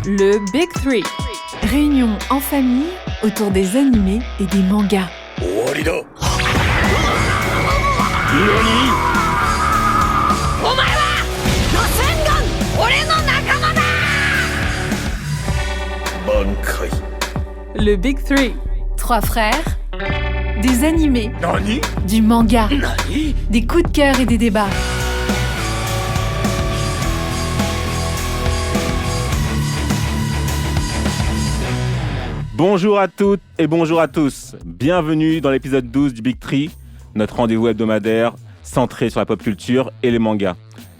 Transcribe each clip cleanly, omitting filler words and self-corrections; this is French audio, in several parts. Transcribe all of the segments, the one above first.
Le Big Three. Réunion en famille autour des animés et des mangas. Le Big Three. 3 frères, des animés, du manga, des coups de cœur et des débats. Bonjour à toutes et bonjour à tous. Bienvenue dans l'épisode 12 du Big Three, notre rendez-vous hebdomadaire centré sur la pop culture et les mangas.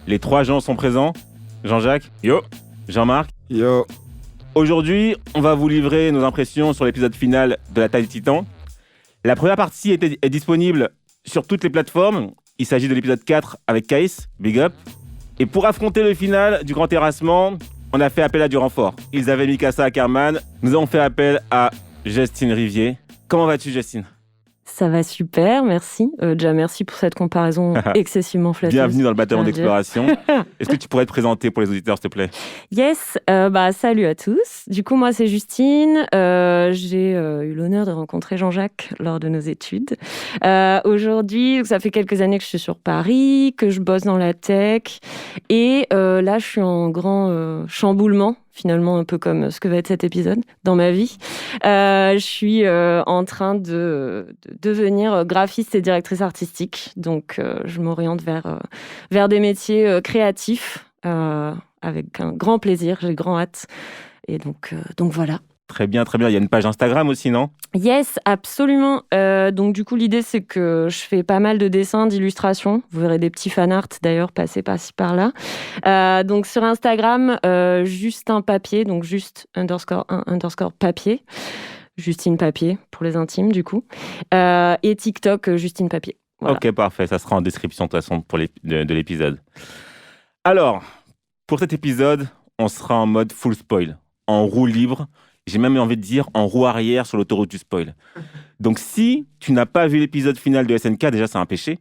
Les 3 gens sont présents. Jean-Jacques. Yo. Jean-Marc. Yo. Aujourd'hui, on va vous livrer nos impressions sur l'épisode final de La Taille des Titans. La première partie est disponible sur toutes les plateformes. Il s'agit de l'épisode 4 avec Kaïs, big up. Et pour affronter le final du Grand Terrassement, on a fait appel à du renfort. Ils avaient Mikasa Ackerman. Nous avons fait appel à Justine Rivier. Comment vas-tu, Justine ? Ça va super, merci. Déjà, merci pour cette comparaison excessivement flatteuse. Bienvenue dans le bataillon d'exploration. Est-ce que tu pourrais te présenter pour les auditeurs, s'il te plaît ? Yes, salut à tous. Du coup, moi, c'est Justine. J'ai eu l'honneur de rencontrer Jean-Jacques lors de nos études. Aujourd'hui, ça fait quelques années que je suis sur Paris, que je bosse dans la tech. Et là, je suis en grand chamboulement, finalement, un peu comme ce que va être cet épisode dans ma vie. Je suis en train de devenir graphiste et directrice artistique. Donc, je m'oriente vers des métiers créatifs avec un grand plaisir. J'ai grand hâte. Et donc voilà. Très bien, très bien. Il y a une page Instagram aussi, non ? Yes, absolument. Donc du coup, l'idée, c'est que je fais pas mal de dessins, d'illustrations. Vous verrez des petits fanarts, d'ailleurs, passer par-ci, par-là. Donc sur Instagram, Justin Papier, donc juste _1_ papier. Justine Papier, pour les intimes, du coup. Et TikTok, Justine Papier. Voilà. Ok, parfait. Ça sera en description, de toute façon, de l'épisode. Alors, pour cet épisode, on sera en mode full spoil, en roue libre. J'ai même envie de dire en roue arrière sur l'autoroute du spoil. Donc, si tu n'as pas vu l'épisode final de SNK, déjà, c'est un péché.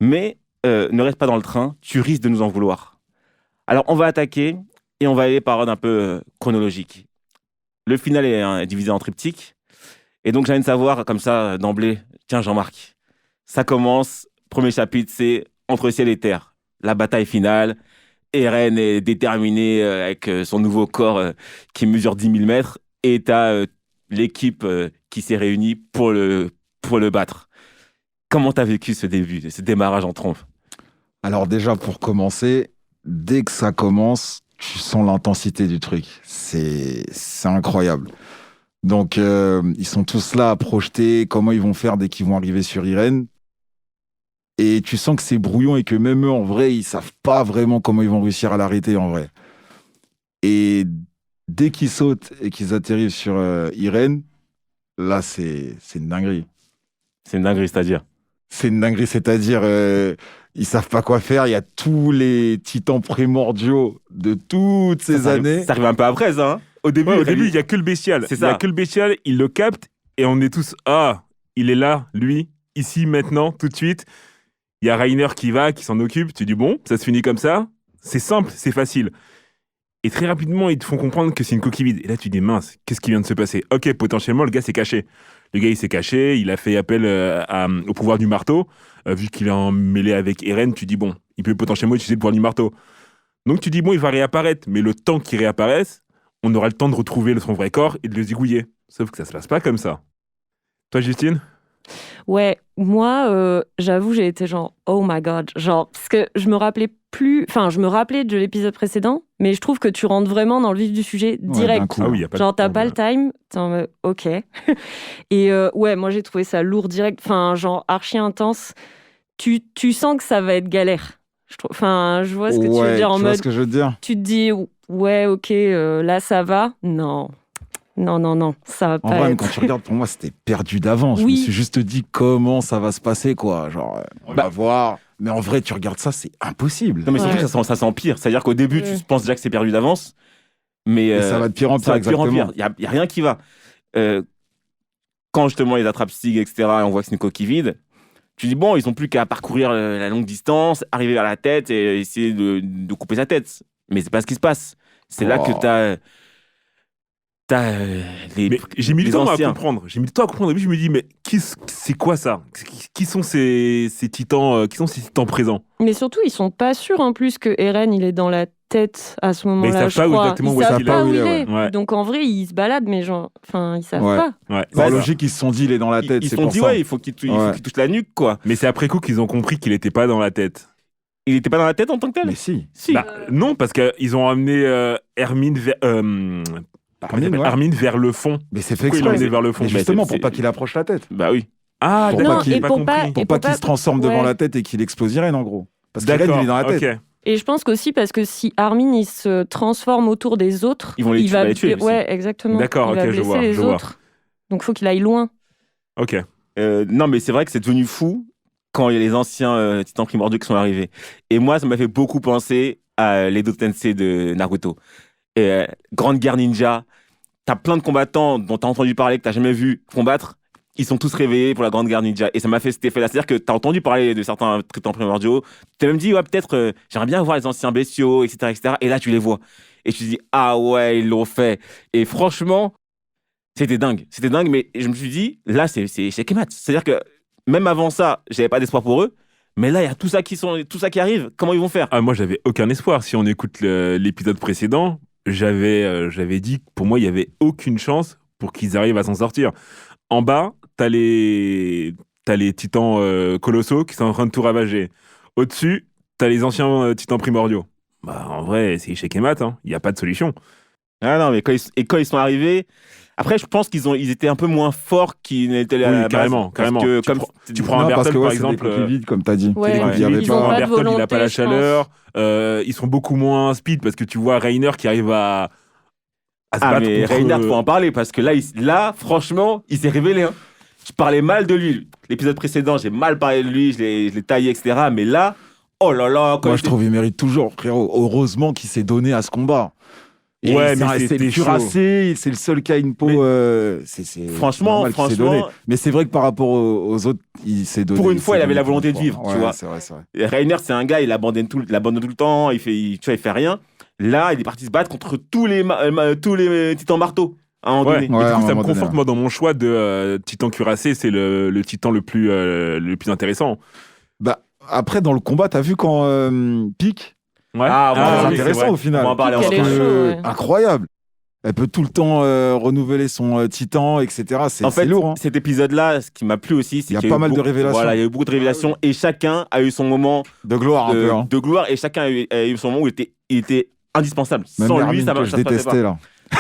Mais ne reste pas dans le train, tu risques de nous en vouloir. Alors, on va attaquer et on va aller par ordre un peu chronologique. Le final est divisé en triptyque. Et donc, j'ai envie de savoir, comme ça, d'emblée, tiens, Jean-Marc, ça commence, premier chapitre, c'est entre ciel et terre. La bataille finale. Eren est déterminé avec son nouveau corps qui mesure 10 000 mètres et tu as l'équipe qui s'est réunie pour le battre. Comment tu as vécu ce début, ce démarrage en trompe ? Alors déjà, pour commencer, dès que ça commence, tu sens l'intensité du truc. C'est incroyable. Donc, ils sont tous là à projeter comment ils vont faire dès qu'ils vont arriver sur Eren. Et tu sens que c'est brouillon et que même eux, en vrai, ils savent pas vraiment comment ils vont réussir à l'arrêter, en vrai. Et dès qu'ils sautent et qu'ils atterrissent sur Eren, là, c'est une dinguerie. C'est une dinguerie, c'est-à-dire ? C'est une dinguerie, c'est-à-dire, ils savent pas quoi faire. Il y a tous les titans primordiaux de toutes ces années. Ça arrive un peu après, ça, hein ? Au début, il n'y a que le bestial. C'est Il n'y a ça. que le bestial, il le capte et on est tous « Ah, il est là, lui, ici, maintenant, tout de suite. » Il y a Rainer qui s'en occupe. Tu dis « Bon, ça se finit comme ça. C'est simple, c'est facile. » Et très rapidement, ils te font comprendre que c'est une coquille vide. Et là, tu dis « Mince, qu'est-ce qui vient de se passer ?» Ok, potentiellement, le gars s'est caché. Le gars, il s'est caché. Il a fait appel au pouvoir du marteau. Vu qu'il est en mêlée avec Eren, tu dis « Bon, il peut potentiellement utiliser le pouvoir du marteau. » Donc, tu dis « Bon, il va réapparaître. » Mais le temps qu'il réapparaisse, on aura le temps de retrouver son vrai corps et de le zigouiller. Sauf que ça se passe pas comme ça. Toi, Justine ? Ouais, moi, j'avoue, j'ai été genre, oh my god, genre, parce que je me rappelais de l'épisode précédent, mais je trouve que tu rentres vraiment dans le vif du sujet direct. d'un coup. Ah oui, y a pas Genre, t'as de pas le time, t'es en mode, ok. Et ouais, moi, j'ai trouvé ça lourd direct, enfin, genre, archi intense. Tu sens que ça va être galère. Je vois ce que tu veux dire en tu vois mode, ce que je veux dire ? tu te dis, ouais, ok, là, ça va. Non, ça va En pas vrai, être. quand tu regardes, pour moi, c'était perdu d'avance. Oui. Je me suis juste dit comment ça va se passer, quoi. Genre, on va voir. Mais en vrai, tu regardes ça, c'est impossible. Non, mais surtout, Ouais. ça s'empire. C'est-à-dire qu'au début, tu penses déjà que c'est perdu d'avance. Mais Et ça va de pire en pire, ça va de pire en exactement. pire. Il n'y a rien qui va. Quand justement, ils attrapent Stig, etc., et on voit que c'est une coquille vide, tu dis, bon, ils n'ont plus qu'à parcourir la longue distance, arriver vers la tête et essayer de couper sa tête. Mais c'est pas ce qui se passe. C'est là que tu as T'as Mais j'ai mis les le temps à anciens. comprendre. J'ai mis le temps à comprendre. Et puis je me dis, mais c'est quoi ça? Qui sont ces titans, qui sont ces titans présents? Mais surtout, ils sont pas sûrs en plus que Eren il est dans la tête à ce Mais ils moment-là. savent pas je crois. exactement Ils où est-ce savent qu'il pas est. où il Ouais. est. Ouais. Donc en vrai, ils se baladent, mais genre, enfin, ils savent Ouais. pas. Ouais. Par ça. logique, ils se sont dit, il est dans la tête. Ils se c'est sont pour dit, ça. ouais, il faut qu'il touche la nuque, quoi. Mais c'est après coup qu'ils ont compris qu'il était pas dans la tête. Il était pas dans la tête en tant que tel? Mais si. Si. Bah, non, parce qu'ils ont amené Hermine vers. Hermine vers le fond. Mais c'est fait Pourquoi ils l'ont exprès. amené vers le fond? Mais justement, c'est- pour pas qu'il approche la tête. Bah oui. Ah, Pour d'accord, pas qu'il- j'ai et pas pour compris. pas- Pour Et pas pour qu'il se transforme devant Ouais. la tête et qu'il explose Irène, en gros. Parce qu'Irène, il est dans la tête. ok. Et je pense qu'aussi parce que si Armin il se transforme autour des autres, Ils vont il va les tuer, lui aussi. ouais, exactement. D'accord, il va ok, je blesser vois, les je vois. autres. Donc faut qu'il aille loin. Ok. Non, mais c'est vrai que c'est devenu fou quand il y a les anciens titans primordiaux qui sont arrivés. Et moi, ça m'a fait beaucoup penser à l'Edo Tensei de Naruto. Grande guerre ninja, t'as plein de combattants dont t'as entendu parler, que t'as jamais vu combattre. Ils sont tous réveillés pour la Grande Guerre Ninja. Et ça m'a fait cet effet-là. C'est-à-dire que t'as entendu parler de certains titans primordiaux. T'as même dit, ouais, peut-être, j'aimerais bien voir les anciens bestiaux, etc., etc. Et là, tu les vois. Et tu te dis, ah ouais, ils l'ont fait. Et franchement, c'était dingue. C'était dingue, mais je me suis dit, là, c'est Shekemat. C'est-à-dire que même avant ça, j'avais pas d'espoir pour eux. Mais là, il y a tout ça qui arrive. Comment ils vont faire? Ah, moi, j'avais aucun espoir. Si on écoute l'épisode précédent, j'avais dit que pour moi, il n'y avait aucune chance pour qu'ils arrivent à s'en sortir. En bas, t'as les titans colossaux qui sont en train de tout ravager. Au-dessus, t'as les anciens titans primordiaux. Bah, en vrai, c'est échec et mat, hein. Il n'y a pas de solution. Ah non, mais quand ils sont arrivés, après, je pense ils étaient un peu moins forts qu'ils n'étaient à Oui, la base. carrément, Parce carrément. que, Tu prends un Non, parce Bertel, que par ouais, c'est des exemple. coquilles vides, comme t'as dit. Ouais, C'est des coquilles, il y avait ils ont pas- pas de Bertel, il n'a pas la volonté, je pense. chaleur. Ils sont beaucoup moins speed parce que tu vois Rainer qui arrive à se Ah, battre mais contre... Reinhardt, faut en parler parce que là, franchement, il s'est révélé. Hein. Je parlais mal de lui. L'épisode précédent, j'ai mal parlé de lui, je l'ai taillé, etc. Mais là, oh là là. Moi, je trouve qu'il mérite toujours, frérot. Heureusement qu'il s'est donné à ce combat. Et Ouais, mais c'est c'était le chaud. cuirassé, c'est le seul qui a une peau. C'est Franchement, normal qu'il s'est donné. Mais c'est vrai que par rapport aux autres, il s'est donné. Pour une fois, s'est il avait donné la pour volonté une de fois. vivre, tu Ouais, vois. C'est vrai. Rainer, c'est un gars, il abandonne tout le temps, il fait rien. Là, il est parti se battre contre tous les titans marteaux. À un moment Ouais. donné. Et Ouais, du à un coup, ça me moment donné, conforte ouais. moi dans mon choix de titan cuirassé. C'est le titan le plus intéressant. Bah, après, dans le combat, t'as vu quand pique. Ouais. Ah, C'est oui, intéressant vrai. au final. On va en parler Pique, ensemble. elle est chaud, ouais. Incroyable. Elle peut tout le temps renouveler son titan, etc. En C'est fait, lourd. Hein. cet épisode-là, ce qui m'a plu aussi, c'est Il y a qu'il pas eu mal de beaucoup- révélations. Voilà, il y a eu beaucoup de révélations et chacun a eu son moment De gloire, un peu. Hein. de gloire et chacun a eu son moment où il était indispensable. Même Sans lui, Hermine, ça que je se passait détestais, là. pas.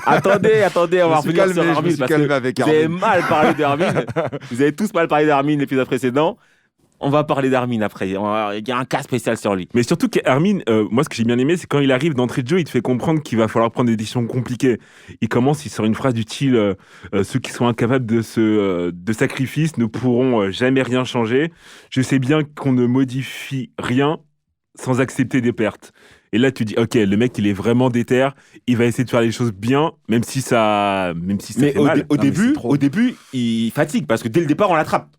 Attendez, on va Je me suis revenir calmé, sur je me Hermine suis parce calmé que avec vous avez Hermine. mal parlé d'Hermine. Vous avez tous mal parlé d'Hermine l'épisode précédent. On va parler d'Hermine après. Il y a un cas spécial sur lui. Mais surtout qu'Hermine, moi, ce que j'ai bien aimé, c'est quand il arrive d'entrée de jeu, il te fait comprendre qu'il va falloir prendre des décisions compliquées. Il sort une phrase du style ceux qui sont incapables de sacrifice ne pourront jamais rien changer. Je sais bien qu'on ne modifie rien sans accepter des pertes. Et là, tu dis, ok, le mec, il est vraiment déter. Il va essayer de faire les choses bien, même si ça Mais fait mal. au Non, mais c'est début, trop. il fatigue parce que dès le départ, on l'attrape.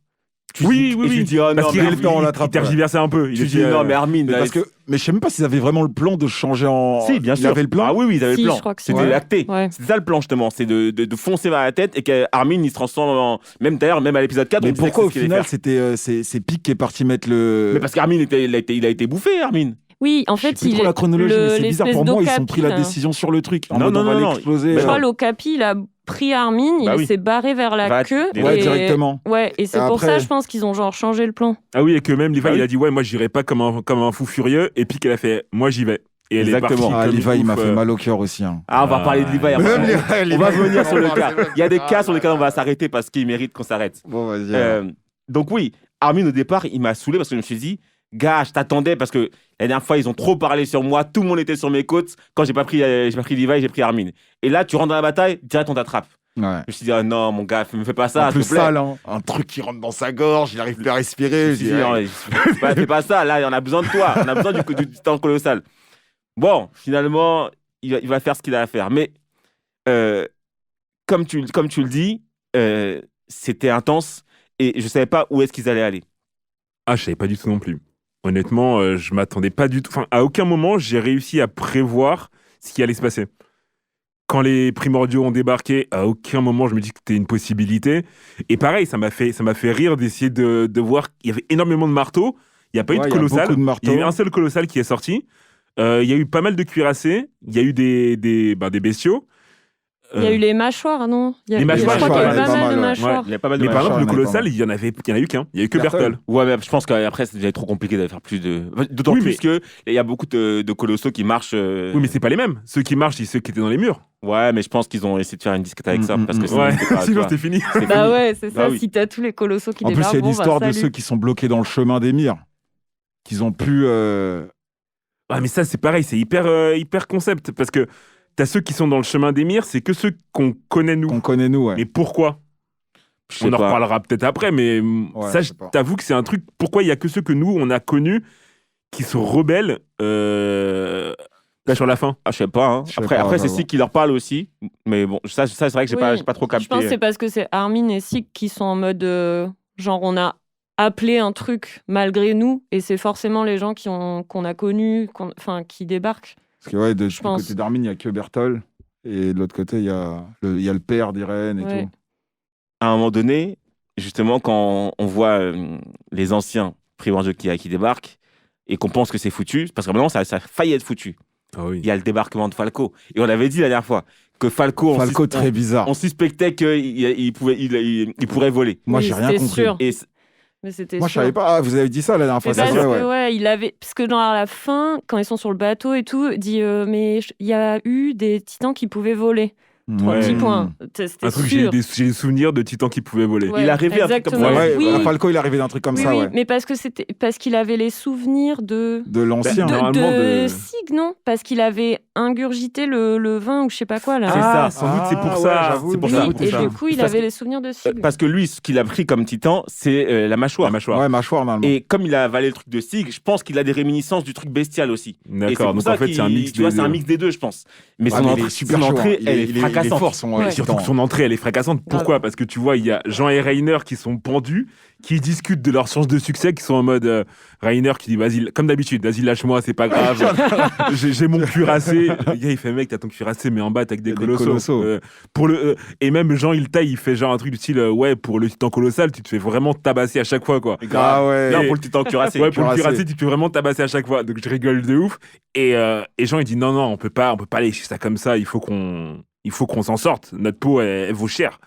Oui. Et tu dis, oh, Parce non, qu'il mais le temps, on il l'attrape, tergiversait un peu. Il tu était, dis, non, mais Hermine, là, Mais je sais même pas s'ils avaient vraiment le plan de changer en. si, bien Il sûr. avait le plan. Ah oui, ils avaient Si, le plan. je crois que C'était c'est- acté. Ouais. C'était ça le plan, justement. C'est de foncer vers la tête et qu'Armin, il se transforme en. Même d'ailleurs, même à l'épisode 4, on Mais disait pourquoi que au c'est ce qu'il allait final faire. c'est Pic qui est parti mettre le. Mais parce qu'Armin, il a été bouffé, Armin. Oui, en Je sais fait, plus trop la chronologie, mais c'est bizarre pour moi. Ils ont pris la décision sur le truc. En Non, mode, non, on va non, non. l'exploser. Mais Je crois l'Okapi, il a pris Armin, Bah il oui. s'est barré vers la Va- queue. Ouais, et... directement. Ouais, et c'est Et pour après- ça, je pense qu'ils ont genre changé le plan. Ah oui, et que même Levi, Ah oui. il a dit, ouais, moi, j'irai pas comme un fou furieux. Et puis qu'elle a fait, moi, j'y vais. Et elle Exactement. est partie. Ah, comme Levi, une il m'a ouf, fait mal au cœur aussi. Hein. Ah, on va parler de Levi. après. Même On va venir sur le cas. Il y a des cas sur lesquels on va s'arrêter parce qu'il mérite qu'on s'arrête. Bon, vas-y. Donc oui, Armin au départ, il m'a saoulé parce que je me suis dit, gars, je t'attendais parce que la dernière fois, ils ont trop parlé sur moi, tout le monde était sur mes côtes. Quand j'ai pas pris Levi, j'ai pris Armin. Et là, tu rentres dans la bataille, direct on t'attrape. Ouais. Je me suis dit, ah non, mon gars, me fais pas ça, En plus s'il te plaît. sale, hein. Un truc qui rentre dans sa gorge, il arrive plus à respirer. Je me suis dit, non, fais pas ça, là, on a besoin de toi, on a besoin du temps colossal. Bon, finalement, il va faire ce qu'il a à faire. Mais comme tu le dis, c'était intense et je savais pas où est-ce qu'ils allaient aller. Ah, je savais pas du tout non plus. Honnêtement, je m'attendais pas du tout. Enfin, à aucun moment, j'ai réussi à prévoir ce qui allait se passer. Quand les primordiaux ont débarqué, à aucun moment je me dis que c'était une possibilité. Et pareil, ça m'a fait rire d'essayer de voir qu'il y avait énormément de marteaux. Il n'y a pas eu de Ouais, il y a colossal. beaucoup de marteaux. Il y a eu un seul colossal qui est sorti. Il y a eu pas mal de cuirassés. Il y a eu des bestiaux. Il y a eu les mâchoires, non? Les mâchoires, je crois qu'il y a eu ouais, pas pas mal de mal, ouais. mâchoires. Il y a pas mal de Mais par mâchoires, exemple, le il y en a colossal, pas il y en a eu qu'un. Il y a eu que Bertol. Ouais, mais je pense qu'après, c'est déjà trop compliqué de faire plus de. D'autant Oui, plus qu'il y a beaucoup de colossaux qui marchent. Oui, mais c'est pas les mêmes. Ceux qui marchent, c'est ceux qui étaient dans les murs. Ouais, mais je pense qu'ils ont essayé de faire une disquette avec ça. Parce que sinon, Ouais, c'était pas, tu sinon vois, c'était fini. c'est Bah fini. ouais, c'est ça. Bah oui. Si t'as tous les colossaux qui En plus, débarquent, il y a bon, l'histoire bah, de salut. ceux qui sont bloqués dans le chemin d'Émir, qu'ils ont pu. Ah, mais ça, c'est pareil, c'est hyper concept. Parce que t'as ceux qui sont dans le chemin d'Émir, c'est que ceux qu'on connaît nous. qu'on connaît nous, ouais. Mais pourquoi? Je sais On en pas. reparlera peut-être après, mais ça, je je sais pas. t'avoue que c'est un truc. Pourquoi il y a que ceux que nous, on a connus qui se rebellent là sur la fin? Ah, je sais pas. Hein. Je sais Après, pas, c'est j'avoue. Sig qui leur parle aussi. Mais bon, ça c'est vrai que j'ai Oui, pas trop capté. Je pense que c'est parce que c'est Armin et Sig qui sont en mode genre on a appelé un truc malgré nous et c'est forcément les gens qu'on a connus, qui débarquent. Parce que ouais, du pense. côté d'Armin, il n'y a que Bertol. Et de l'autre côté, il y a le père d'Irène et Ouais. tout. À un moment donné, justement, quand on voit les anciens primordiaux qui débarquent et qu'on pense que c'est foutu, parce que maintenant, ça a failli être foutu. Ah oui. Il y a le débarquement de Falco. Et on avait dit la dernière fois que Falco, Très bizarre. on suspectait qu'il pourrait voler. Moi, Oui, j'ai rien c'était compris. sûr. Et Mais c'était Moi, je sûr. savais pas. Ah, vous avez dit ça la dernière fois, Mais c'est parce vrai, que, ouais. il avait. Parce que dans la fin, quand ils sont sur le bateau et tout, il dit mais il y a eu des titans qui pouvaient voler. 3 Ouais. petits points. C'était Un truc, sûr. j'ai des souvenirs de titans qui pouvaient voler. Ouais, Il arrivait un truc comme exactement. ça. Ouais, Oui. Falco, il est arrivé d'un truc comme Oui, ça, oui, ouais. mais parce qu'il avait les souvenirs De l'ancien. Ben, normalement, de de- Sig, non? Parce qu'il avait ingurgité le vin ou je sais pas quoi là. C'est Ah, ça. sans doute c'est pour Ah, ça. ouais, j'avoue, C'est pour Oui, ça. et ça. du coup, il Parce avait que- les souvenirs de Sig. parce que lui, ce qu'il a pris comme titan, c'est la mâchoire. La mâchoire. Ouais, mâchoire, normalement. Et comme il a avalé le truc de Sig, je pense qu'il a des réminiscences du truc bestial aussi. Et c'est D'accord, pour donc ça en fait, c'est un qu'il- mix tu vois, des c'est un deux. mix des deux, je pense. Mais Ouais, son mais entrée, il est super son chaud, entrée, hein. elle est Il est fracassante. fort, son Ouais. Surtout que son entrée, elle est fracassante. Pourquoi? Parce que tu vois, il y a Jean et Rainer qui sont pendus, qui discutent de leur chance de succès, qui sont en mode Rainer qui dit vas-y, comme d'habitude, vas-y, lâche-moi, c'est pas grave. J'ai mon cuirassé. Le gars, il fait mec, t'as ton cuirassé, mais en bas, t'as que des Il y a des colossaux. colossaux. Et même Jean, il taille, il fait genre un truc du style ouais, pour le titan colossal, tu te fais vraiment tabasser à chaque fois, quoi. Ah ouais. Là, pour le titan cuirassé. Ouais, pour le cuirassé. cuirassé, tu te fais vraiment tabasser à chaque fois. Donc je rigole de ouf. Et Jean, il dit non, on peut pas laisser ça comme ça. Il faut qu'on s'en sorte. Notre peau, elle vaut cher.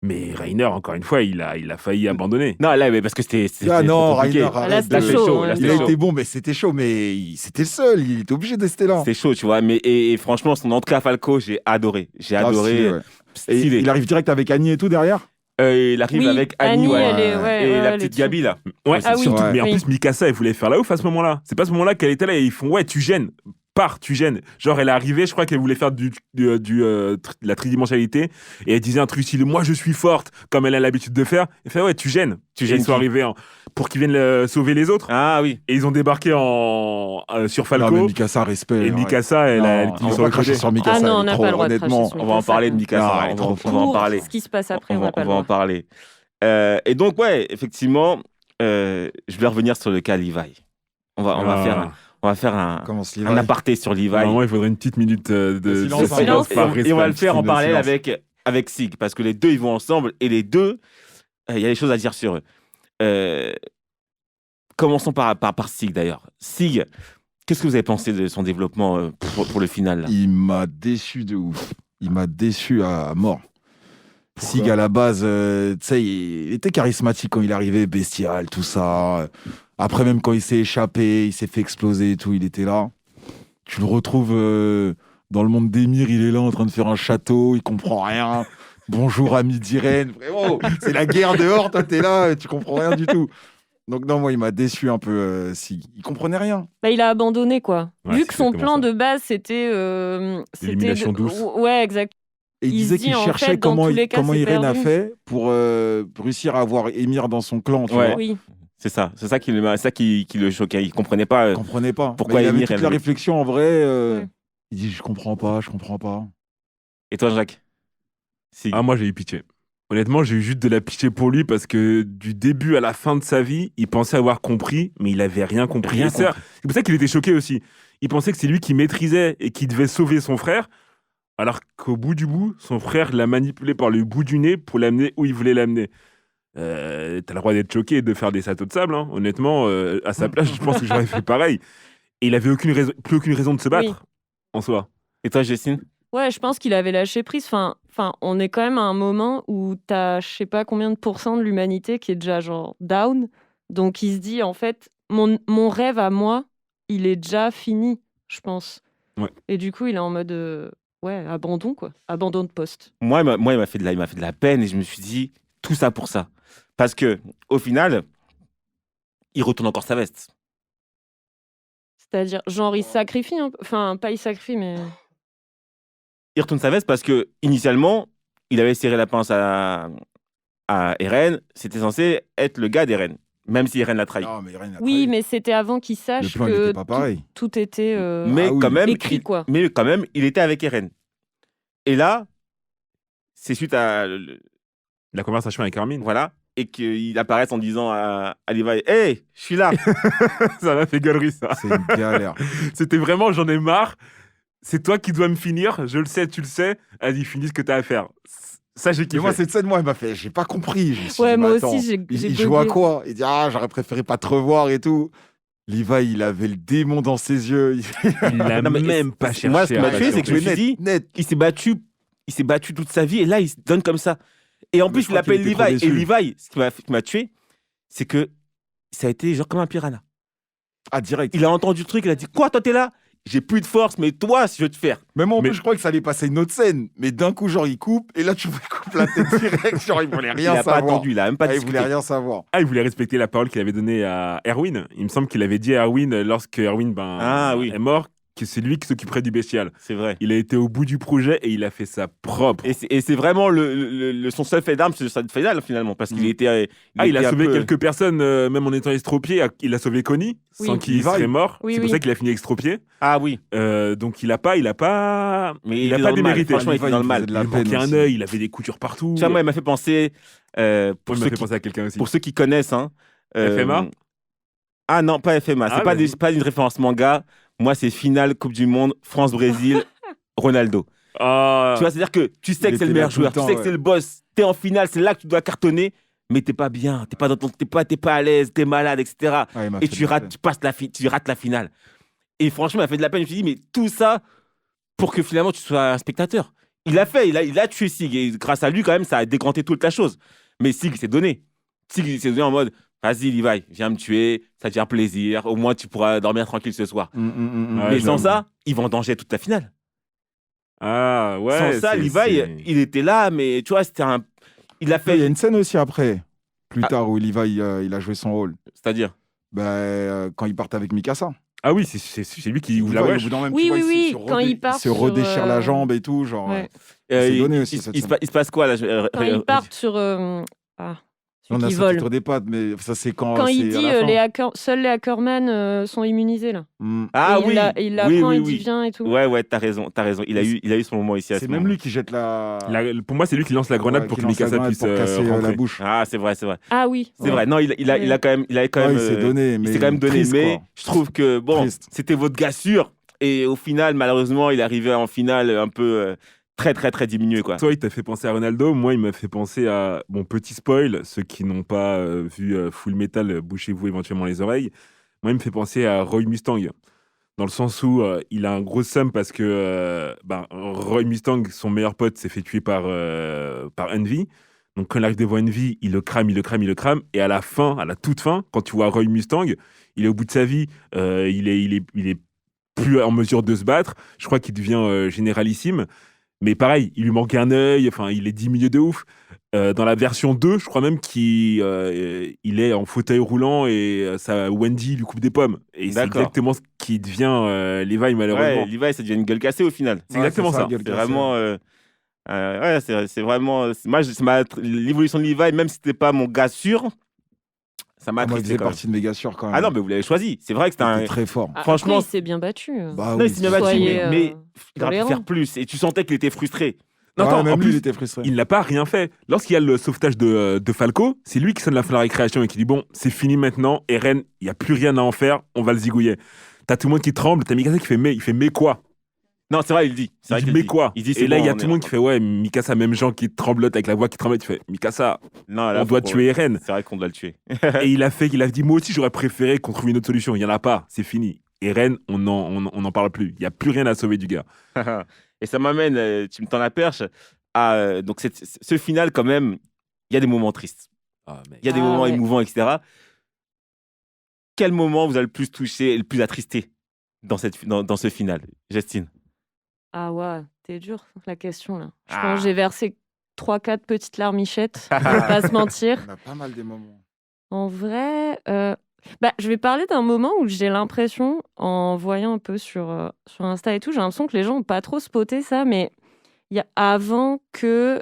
Mais Rainer, encore une fois, il a failli abandonner. Non, là, mais parce que c'était Ah trop non, compliqué. Rainer, Là, arrête. c'était Là, c'est chaud. chaud, hein. là, Il c'est a chaud. été bon, mais c'était chaud, mais c'était le seul. Il était obligé de rester là. C'était chaud, tu vois. Mais, et franchement, son entrée à Falco, j'ai adoré. J'ai Ah, adoré. stylé, ouais. Et Stylé. il arrive direct avec Annie et tout derrière. Il arrive Oui, avec Annie, ouais. elle est, ouais, Et ouais, la elle est petite dessus. Gabi, là. Ouais, Ah oui. surtout. Ouais. Mais en Oui. plus, Mikasa, elle voulait faire la ouf à ce moment-là. C'est pas à ce moment-là qu'elle était là et ils font ouais, tu gênes. Tu gênes. Genre, elle est arrivée, je crois qu'elle voulait faire de la tridimensionnalité et elle disait un truc style moi je suis forte, comme elle a l'habitude de faire. Elle fait ouais, tu gênes. Tu Et gênes ils sont qui arrivés pour qu'ils viennent sauver les autres. Ah oui. Et ils ont débarqué sur Falco. Non, mais Mikasa, respect. Et ouais. Mikasa, elle Non, dit on sur va le cracher côté. sur Mikasa. Ah non, on elle est n'a trop, pas le droit de honnêtement. cracher sur On va en parler de Mikasa. Ah, elle est on trop va- on va en Pour parler. ce qui se passe après, on va n'a pas le en droit. parler. Et donc, ouais, effectivement, je vais revenir sur le cas Levi. On va faire Commence un aparté sur Levi. Normalement, il faudrait une petite minute de silence, silence. par Et on va le respect. faire en de parallèle silence. avec Sig, parce que les deux, ils vont ensemble, et les deux, il y a des choses à dire sur eux. Commençons par Sig, d'ailleurs. Sig, qu'est-ce que vous avez pensé de son développement pour le final là Il m'a déçu de ouf. Il m'a déçu à mort. Sig, à la base, tu sais, il était charismatique quand il arrivait, bestial, tout ça. Après, même quand il s'est échappé, il s'est fait exploser et tout, il était là. Tu le retrouves dans le monde d'Emir, il est là en train de faire un château, il comprend rien. Bonjour, ami d'Irène. Vraiment, c'est la guerre dehors, toi, t'es là, tu comprends rien du tout. Donc, non, moi, il m'a déçu un peu, Sig. Il comprenait rien. Bah, il a abandonné, quoi. Ouais, Vu c'est que son exactement plan ça. de base, c'était. L'élimination douce. Ouais, exact. Et il Il disait se qu'il dit, en cherchait fait, dans comment, tous les cas, comment c'est Irène a perdu. fait pour réussir à avoir Émir dans son clan. Tu Ouais. vois. Oui. C'est ça qui le choquait. Il comprenait pas. Il comprenait pas. Pourquoi Mais il avait Émir, toute elle la veut- réflexion en vrai. Ouais. Il dit je comprends pas. Et toi, Jacques Sig. Ah, moi, j'ai eu pitié. Honnêtement, j'ai eu juste de la pitié pour lui parce que du début à la fin de sa vie, il pensait avoir compris, mais il avait rien compris. Rien Et c'est pour ça qu'il était choqué aussi. Il pensait que c'est lui qui maîtrisait et qui devait sauver son frère, alors qu'au bout du bout, son frère l'a manipulé par le bout du nez pour l'amener où il voulait l'amener. T'as le droit d'être choqué et de faire des satos de sable. Hein. Honnêtement, à sa place, je pense que j'aurais fait pareil. Et il avait plus aucune raison de se battre, en soi. Et toi, Jessine? Ouais, je pense qu'il avait lâché prise. Enfin, on est quand même à un moment où t'as, je sais pas combien de pourcents de l'humanité qui est déjà genre down. Donc il se dit, en fait, mon rêve à moi, il est déjà fini, je pense. Ouais. Et du coup, il est en mode, abandon, quoi. Abandon de poste. Moi, il m'a fait de la peine et je me suis dit, tout ça pour ça. Parce que, au final, il retourne encore sa veste. C'est-à-dire, genre, il se sacrifie un peu. Enfin, pas il sacrifie, mais... Il retourne sa veste parce que, initialement, il avait serré la pince à Eren. C'était censé être le gars d'Eren, même si Eren l'a trahi. Non, mais Eren a Oui, trahi. mais c'était avant qu'il Le sache plan, il que était pas pareil. tout était mais, Ah oui. quand même, écrit, quoi. mais quand même, il était avec Eren. Et là, c'est suite à... La conversation avec Armin, Voilà. Et qu'il apparaisse en disant à Levi, « Hey, je suis là !» ça m'a fait galerie, ça. C'est une galère. C'était vraiment, j'en ai marre. C'est toi qui dois me finir. Je le sais, tu le sais. Vas-y, finis ce que t'as à faire. Ça, j'ai kiffé. Mais moi, cette scène, il m'a fait, j'ai pas compris. Je me suis Ouais, dit, moi mais aussi, attends, j'ai il joue à bugué. quoi? Il dit, j'aurais préféré pas te revoir et tout. Levi, il avait le démon dans ses yeux. Il l'a Non, mais même pas cherché. moi, ce qui m'a à tué, c'est que je me suis dit, net. il s'est battu toute sa vie et là, il se donne comme ça. Et en Mais plus, je il crois l'appelle qu'il était Levi. trop Et déçu. Levi, ce qui m'a tué, c'est que ça a été genre comme un piranha. Ah, direct. Il a entendu le truc, il a dit, quoi, toi, t'es là? J'ai plus de force, mais toi, je vais te faire. Même moi, en Mais- plus, je crois que ça allait passer une autre scène. Mais d'un coup, genre, il coupe. Et là, tu vois, il coupe la tête direct. Genre, il voulait Il rien n'a pas savoir. attendu, il a même pas Il discuté. voulait rien savoir. Ah, il voulait respecter la parole qu'il avait donnée à Erwin. Il me semble qu'il avait dit à Erwin, lorsque Erwin est mort, que c'est lui qui s'occuperait du bestial. C'est vrai. Il a été au bout du projet et il a fait ça propre. Et c'est vraiment son seul fait d'arme, c'est sa finale, finalement. Parce qu'il était. Il a était un sauvé peu- quelques personnes, même en étant estropié. Il a sauvé Connie, Oui. sans qu'il Levi. serait mort. Oui, c'est pour oui. ça qu'il a fini extropié. Ah oui. Donc il a pas Mais il a était pas dans le mal. démérité. Franchement, il était dans le faisait mal. de la Il peine manquait un aussi. œil, il avait des coutures partout. Tu vois, moi, il m'a fait penser. Moi, Pour il m'a ceux fait qui penser à quelqu'un aussi. Pour ceux qui connaissent, hein, FMA? Ah non, pas FMA. Ah, C'est pas, vas-y. pas une référence manga. Moi, c'est finale Coupe du Monde, France-Brésil, Ronaldo. Ah, Tu vois, c'est-à-dire que tu sais Il que c'est le était meilleur là tout le joueur, tu temps, sais que ouais. c'est le boss. T'es en finale, c'est là que tu dois cartonner, mais t'es pas bien, t'es pas à l'aise, t'es malade, etc. Ah, il m'a Et fait tu de la rates, peine. tu rates la finale. Et franchement, il m'a fait de la peine. Je me suis dit, mais tout ça pour que finalement tu sois un spectateur. Il a tué Sig et grâce à lui, quand même, ça a décanté toute la chose. Mais Sig s'est donné. Sig il s'est donné en mode, vas-y, Levi, viens me tuer, ça te fait un plaisir. Au moins, tu pourras dormir tranquille ce soir. Ouais, Mais sans j'avoue. ça, il vendangeait toute la finale. Ah, ouais. Sans ça, Levi, il était là, mais tu vois, c'était un. Il a Il y a fait. une scène aussi après, plus Ah. tard, où Levi, il a joué son rôle. C'est-à-dire. Quand ils partent avec Mikasa. Ah oui, c'est lui qui ouvre Levi, la au wesh. bout d'un moment, Oui, tu vois, oui, il oui, se quand il part il se sur, redéchire la jambe et tout, genre. Ouais. s'est il- donné il- aussi, il- cette il se scène. il se passe quoi là Quand ils partent sur... On celui a qui sauté vole. sur des pattes, mais ça, c'est quand. Quand il c'est à dit la fin. seuls les Ackerman sont immunisés, là. Ah Et oui. il oui, l'apprend, oui, il oui. dit viens et tout. Ouais, t'as raison. Il a eu son moment ici à C'est ce même moment. lui qui jette la. Pour moi, c'est lui qui lance la grenade Ouais, pour qui que lance la Mikasa grenade puisse pour casser la rentrer. bouche. Ah, c'est vrai. Ah oui. C'est vrai. Non, il a quand même. Ouais, il s'est donné, il mais s'est quand même donné. triste, Mais quoi. je trouve que, bon, Triste. c'était votre gars sûr. Et au final, malheureusement, il est arrivé en finale un peu très, très, très diminué, quoi. Toi, il t'a fait penser à Ronaldo. Moi, il m'a fait penser à. Bon, petit spoil, ceux qui n'ont pas vu Full Metal, bouchez-vous éventuellement les oreilles. Moi, il me fait penser à Roy Mustang. Dans le sens où il a un gros seum parce que Roy Mustang, son meilleur pote, s'est fait tuer par Envy. Donc, quand il arrive devant Envy, il le crame. Et à la toute fin, quand tu vois Roy Mustang, il est au bout de sa vie. Il est plus en mesure de se battre. Je crois qu'il devient généralissime. Mais pareil, il lui manque un œil, enfin, il est diminué de ouf. Dans la version 2, je crois même qu'il est en fauteuil roulant et Wendy lui coupe des pommes. Et c'est D'accord. exactement ce qui devient Levi, malheureusement. Ouais, Levi, ça devient une gueule cassée au final. C'est exactement ça. gueule C'est cassée. vraiment. Ouais, c'est vraiment. Moi, l'évolution de Levi, même si c'était pas mon gars sûr, ça m'a Ah, moi, il attristé faisait quand même. partie de méga sûr quand même. Ah non, mais vous l'avez choisi. C'est vrai que c'était Il un. était très fort. Ah, Franchement, après, il s'est bien battu. Bah Non, oui, il s'est bien battu, Soyez, mais il aurait pu tolérant. faire plus. Et tu sentais qu'il était frustré. Non, Ouais, attends, même en lui, plus, il était frustré. il n'a pas rien fait. Lorsqu'il y a le sauvetage de Falco, c'est lui qui sonne la fin de la récréation et qui dit bon, c'est fini maintenant. Eren, il n'y a plus rien à en faire, on va le zigouiller. T'as tout le monde qui tremble, t'as Mikasa qui fait mais quoi? Non, c'est vrai, il dit. C'est vrai Il dit, qu'il mais dit. quoi? Il dit, Et c'est là, il y a bon, tout le monde qui fait, ouais, Mikasa, même Jean qui tremblote avec la voix qui tremble, tu fais, Mikasa, Non, là, on doit faut- tuer Eren. C'est vrai qu'on doit le tuer. Et il a dit, moi aussi, j'aurais préféré qu'on trouve une autre solution. Il n'y en a pas, c'est fini. Eren, on n'en parle plus. Il n'y a plus rien à sauver du gars. Et ça m'amène, tu me tends la perche, à donc ce final, quand même, il y a des moments tristes. Il y a des moments ouais. émouvants, etc. Quel moment vous a le plus touché et le plus attristé dans ce final, Justine? Ah ouais, t'es dur la question là. Je Ah. pense que j'ai versé 3-4 petites larmichettes, on va pas se mentir. On a pas mal des moments. En vrai, je vais parler d'un moment où j'ai l'impression, en voyant un peu sur Insta et tout, j'ai l'impression que les gens n'ont pas trop spoté ça, mais il y a avant que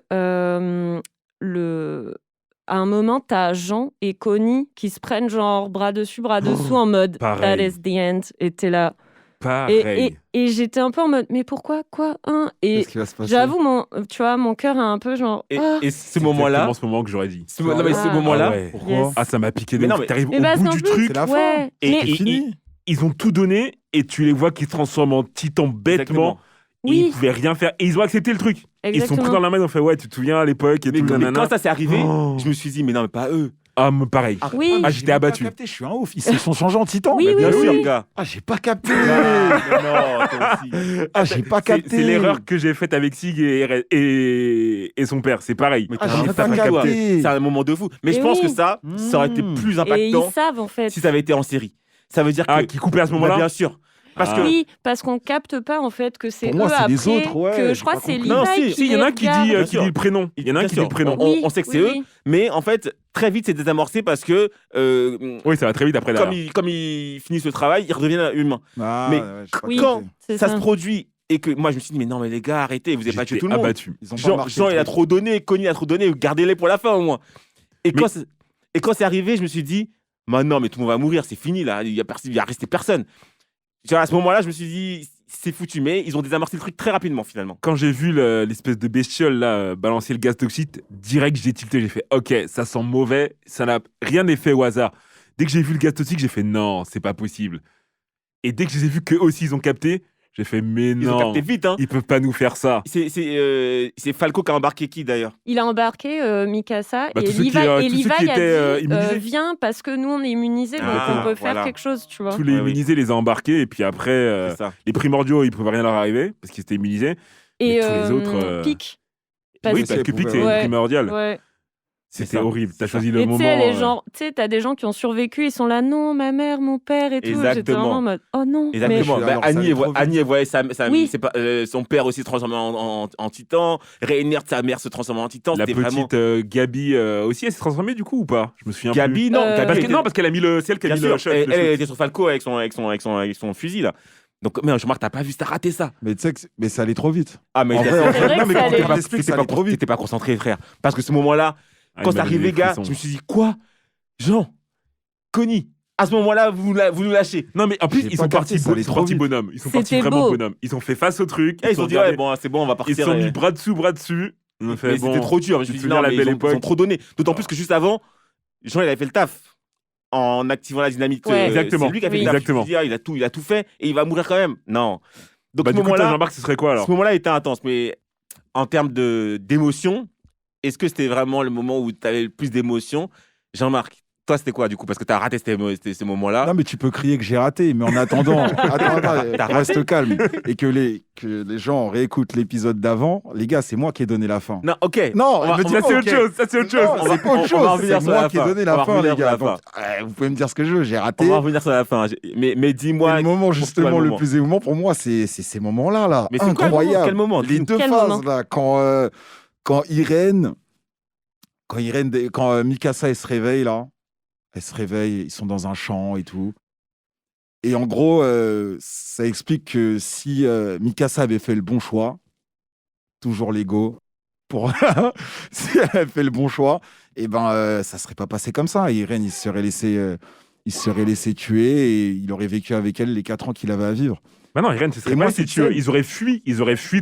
à un moment, t'as Jean et Connie qui se prennent genre bras dessus, bras dessous en mode pareil. That is the end. Et t'es là. Pareil. Et j'étais un peu en mode mais pourquoi quoi hein Et Qu'est-ce qui va se passer? j'avoue, mon cœur a un peu genre. Et, ah. et ce C'est moment-là, exactement ce moment que j'aurais dit. ce Ah. moment-là, Ah ouais. Pourquoi? Yes. Ah, ça m'a piqué de Mais non, ouf. mais- T'arrives Mais au parce bout qu'en du plus, truc, c'est la fin. ouais, Et- mais- C'est fini. ils ont tout donné et tu les vois qui se transforment en titans bêtement. Et ils oui, pouvaient rien faire. Et ils ont accepté le truc. Ils sont exactement. pris dans la main, ils ont fait ouais, tu te souviens à l'époque et mais, tout, mais nanana. quand ça s'est arrivé, Oh. je me suis dit, mais non, mais pas eux. Ah, mais pareil. Oui. Ah, j'étais abattu. J'ai pas capté, je suis un ouf. Ils se sont changés en titans. Oui, Mais oui, bien Bien sûr. sûr, gars. Ah, j'ai pas capté. Ah, mais non, toi aussi. Ah, j'ai pas capté. C'est l'erreur que j'ai faite avec Sig et son père. C'est pareil. Mais Ah, t'as j'ai un pas fou, capté. toi. C'est un moment de fou. Mais je Et pense oui. que ça aurait été plus Et ils impactant savent en fait. si ça avait été en série. Ça veut dire Ah, que. qui coupait à ce Bah, moment-là bien sûr. Parce que. Oui, parce qu'on capte pas en fait que c'est Pour moi, eux c'est après les autres, ouais, que je j'ai crois pas que c'est compris. Levi Non, si, qui Si, il y en a un qui regarde. dit, Bien qui sûr. dit le prénom. Il y en a un Bien qui sûr. dit le prénom. Oui, On sait que oui, c'est eux. oui. Mais en fait, très vite, c'est désamorcé parce que. Oui, ça va très vite après là. Comme ils finissent le travail, ils redeviennent humains. Ah, Mais ouais, j'ai pas Oui. capté. Quand C'est ça ça. se produit et que moi, je me suis dit, mais non, mais les gars, arrêtez, vous avez pas tué J'étais tout le monde. abattu. Ils ont pas Jean, marqué Jean, le il a truc. trop donné, Connie a trop donné, gardez-les pour la fin au moins. Et Mais- quand c'est arrivé, je me suis dit, bah non, mais tout le monde va mourir, c'est fini là, il y a resté personne. À ce moment-là, je me suis dit, c'est foutu, mais ils ont désamorcé le truc très rapidement finalement. Quand j'ai vu l'espèce de bestiole là balancer le gaz toxique, direct j'ai tilté, j'ai fait ok, ça sent mauvais, rien n'est fait au hasard. Dès que j'ai vu le gaz toxique, j'ai fait non, c'est pas possible. Et dès que je les ai vus qu'eux aussi ils ont capté, j'ai fait mais Ils ont non, capté vite, hein. ils peuvent pas nous faire ça. C'est Falco qui a embarqué qui d'ailleurs? Il a embarqué Mikasa Bah, et tous ceux qui, Levi, tous et ceux Levi qui a dit étaient, immunisés. viens parce que nous on est immunisés donc Ah, on peut faire voilà. quelque chose, tu vois. Tous les Ouais, oui. immunisés les a embarqués et puis après C'est ça. les primordiaux ils pouvaient rien leur arriver parce qu'ils étaient immunisés. Et mais tous les autres, Pic. Oui, Parce parce que qu'ils Pic pouvaient- c'est Ouais. primordial. Ouais. C'est C'était ça. horrible. T'as C'est choisi ça. le Et tu moment. sais, les gens, tu sais, t'as des gens qui ont survécu, ils sont là, non, ma mère, mon père et tout. J'étais Exactement. vraiment en mode, oh non. Exactement. Mais- Bah, alors, ça allait trop vite. Annie, elle voyait Oui. son père aussi se transformer en titan. Reinhardt, sa mère, se transformer en titan. La C'était petite vraiment. Gabi aussi, elle s'est transformée du coup ou pas? Je me souviens plus. Gabi, non. Gabi Parce que, était- non, parce qu'elle a mis le. C'est elle qui a Bien mis sûr, le shot. elle, le elle shoot. était sur Falco avec son fusil là. Donc, mais Jean-Marc, t'as pas vu, t'as raté ça. Mais tu sais que mais ça allait trop vite. Ah, mais En t'as- vrai, C'est vrai non, que mais ça quand allait- on t'explique, ça allait trop vite. T'étais pas concentré, frère. Parce que ce moment-là, Ah, quand il c'est m'a donné arrivé, des gars, frissons. je me suis dit, quoi? Jean, Connie, à ce moment-là, vous nous lâchez. Non, mais en plus, J'ai ils pas sont capté, partis, ça allait ils sont trop partis vite. bonhomme. Ils sont partis C'était vraiment beau. bonhomme. Ils ont fait face au truc. Et ils ont dit, regardé, ouais, bon, c'est bon, on va Ils partir. se sont mis bras dessous, bras dessus. Ils ont fait Mais bon. c'était trop dur. Je me tu suis te dit, souviens non, la mais belle ils ont époque. trop donné. D'autant plus que juste avant, Jean, il avait fait le taf en activant la dynamite. Ouais. Exactement. C'est lui qui a fait Oui. le taf. Exactement. Je me suis dit, ah, il a tout fait et il va mourir quand même. Non. Donc, Bah, ce du coup, toi, moment-là, Jean-Marc, ce serait quoi alors? ce moment-là était intense. Mais en termes d'émotion, est-ce que c'était vraiment le moment où tu avais le plus d'émotion? Jean-Marc, toi, c'était quoi du coup? Parce que tu as raté ces moments-là. Non, mais tu peux crier que j'ai raté, mais en attendant, T'as reste calme. Et que les gens réécoutent l'épisode d'avant, les gars, c'est moi qui ai donné la fin. Non, ok. Non, On va- me dis Ça, pas, c'est ok. autre chose. Ça, c'est autre chose. Non, On va- c'est pas autre on va chose. revenir C'est sur la moi qui ai fin. donné On la va fin, revenir les sur gars. la Donc, vous pouvez me dire ce que je veux, j'ai raté. On va revenir sur la fin. Mais dis-moi. Le moment, justement, le le moment. plus émouvant pour moi, c'est ces moments-là. Là. Mais c'est quoi le moment? Incroyable. Quel moment? Les deux Quel phases, moment là, quand Mikasa, elle se réveille, là. Elle se réveille, ils sont dans un champ et tout. Et en gros, ça explique que si Mikasa avait fait le bon choix, toujours l'ego, si elle avait fait le bon choix, et ben ça serait pas passé comme ça. Irène, il se serait laissé tuer et il aurait vécu avec elle les 4 ans qu'il avait à vivre. Bah non, Irène, ce serait Et moi, pas si cette tu scène- Ils auraient fui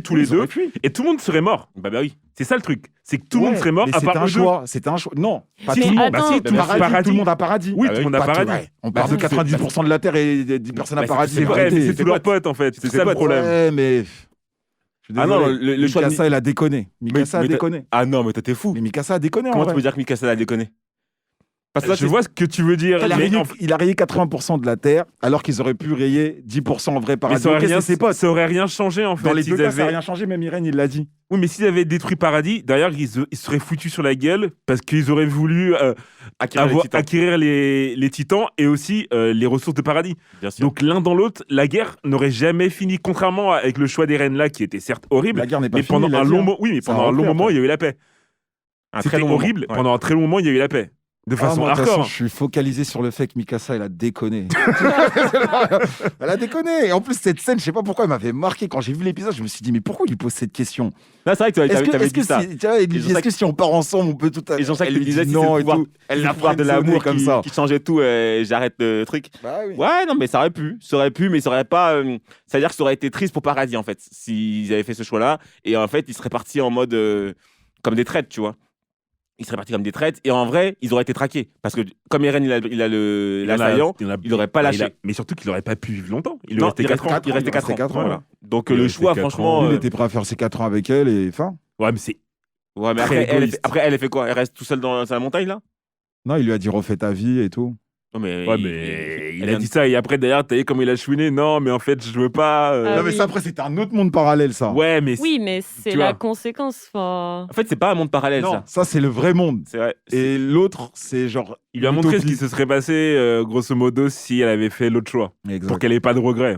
tous les Ils auraient deux fui. et tout le monde serait mort. Bah oui. C'est ça le truc. C'est que tout le monde Ouais, serait mort mais à c'était part un eux deux. choix. C'était un choix. Non, pas Mais tout le monde. attends, Bah si, Tout le monde a paradis. Oui, Ah tout le oui, monde a Pas tout, paradis. ouais. On parle Bah, de 90% de la Terre et 10 personnes à Bah, paradis. C'est vrai, mais arrêtez. c'est tous leurs potes en fait. C'est ça le problème. Ouais, mais Je suis Ah non, désolé. le choix de Mikasa, il a déconné. Mikasa a mais déconné. Ah non, mais toi, t'es fou. Mais Mikasa a déconné en Comment tu vrai. peux dire que Mikasa a déconné? Parce que là, Je vois ce que tu veux dire. Il a rayé 80% de la Terre, alors qu'ils auraient pu rayer 10% en vrai Mais paradis. ça aurait, Ok, rien, c'est ses potes. ça aurait rien changé en fait. Dans les deux S'ils cas, ça n'a avaient- rien changé, même Irène, il l'a dit. Oui, mais s'ils avaient détruit Paradis, derrière, ils se seraient foutus sur la gueule parce qu'ils auraient voulu acquérir les titans et aussi les ressources de Paradis. Bien sûr. Donc l'un dans l'autre, la guerre n'aurait jamais fini, contrairement avec le choix des reines là, qui était certes horrible. La guerre n'est pas Mais finie. pendant un long moment, oui, mais Ça a pendant un long repris moment, après. il y a eu la paix. Un C'était très long horrible. moment. Ouais. Pendant un très long moment, il y a eu la paix. De façon moi, de toute hardcore. façon, je suis focalisé sur le fait que Mikasa, elle a déconné. Elle a déconné. Et en plus, cette scène, je sais pas pourquoi, elle m'avait marqué. Quand j'ai vu l'épisode, je me suis dit, mais pourquoi il lui pose cette question? Là, c'est vrai que Est-ce que, t'avais est-ce que dit ça. si, tu vois, il lui Et dit, Jean-Jacques- est-ce que si on part ensemble, on peut tout. Et Jean-Jacques Elle lui lui disait, dit si c'est non le et pouvoir, tout. Elle le l'a pouvoir de l'amour comme ça. qui changeait tout, j'arrête le truc. Bah oui. Ouais, non, mais ça aurait pu, mais ça aurait pas. C'est-à-dire que ça aurait été triste pour Paradis, en fait, s'ils avaient fait ce choix-là. Et en fait, ils seraient partis en mode comme des traites, tu vois. Ils seraient partis comme des traites. Et en vrai, ils auraient été traqués. Parce que comme Eren, il a l'assaillant, il n'aurait pas lâché. Mais surtout qu'il n'aurait pas pu vivre longtemps. Il Non, restait 4 ans. Il restait 4 ans. 4 ans, Voilà. Donc Il le restait choix, 4 ans. franchement. Lui, il était prêt à faire ses 4 ans avec elle et fin. Ouais, mais c'est. Ouais, mais très égoïste. après, elle fait quoi? Elle reste tout seule dans la montagne, là? Non, il lui a dit refais ta vie et tout. Non, mais. Ouais, mais il elle a vient dit ça et après, d'ailleurs, t'as vu comme il a chouiné. Non, mais en fait, je veux pas. Ah non, mais oui. ça, après, c'était un autre monde parallèle, ça. Ouais, mais. Oui, mais c'est Tu la vois. conséquence. Enfin... En fait, c'est pas un monde parallèle, Non, ça. ça, c'est le vrai monde. C'est vrai. Et l'autre, c'est genre. Il lui a montré ce l'utopie. qui se serait passé, grosso modo, si elle avait fait l'autre choix. Exact. Pour qu'elle ait pas de regrets.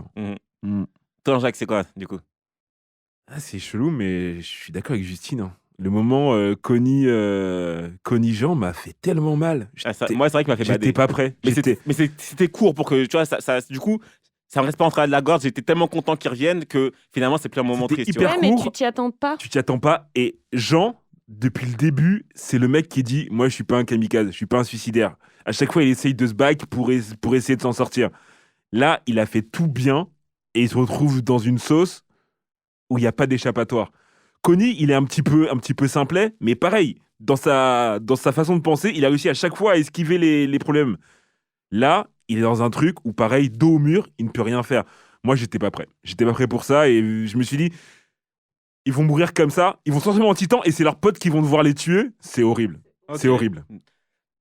Mm. Toi, Jacques, c'est quoi, du coup? Ah, c'est chelou, mais je suis d'accord avec Justine. Hein. Le moment Connie Jean m'a fait tellement mal. Moi, c'est vrai qu'il m'a fait J'étais bader. pas prêt. Mais J'étais- c'était court pour que, tu vois, du coup, ça me reste pas en travers de la gorge. J'étais tellement content qu'ils reviennent que finalement, c'est plus un moment C'était triste. tu hyper vois. Ouais, mais court. tu t'y attends pas. Tu t'y attends pas. Et Jean, depuis le début, c'est le mec qui dit moi, je suis pas un kamikaze, je suis pas un suicidaire. À chaque fois, il essaye de se back pour essayer de s'en sortir. Là, il a fait tout bien et il se retrouve dans une sauce où il n'y a pas d'échappatoire. Connie, il est un petit peu simplet, mais pareil, dans sa façon de penser, il a réussi à chaque fois à esquiver les problèmes. Là, il est dans un truc où, pareil, dos au mur, il ne peut rien faire. Moi, j'étais pas prêt. J'étais pas prêt pour ça et je me suis dit, ils vont mourir comme ça, ils vont se transformer en titans et c'est leurs potes qui vont devoir les tuer. C'est horrible. C'est Ok. horrible.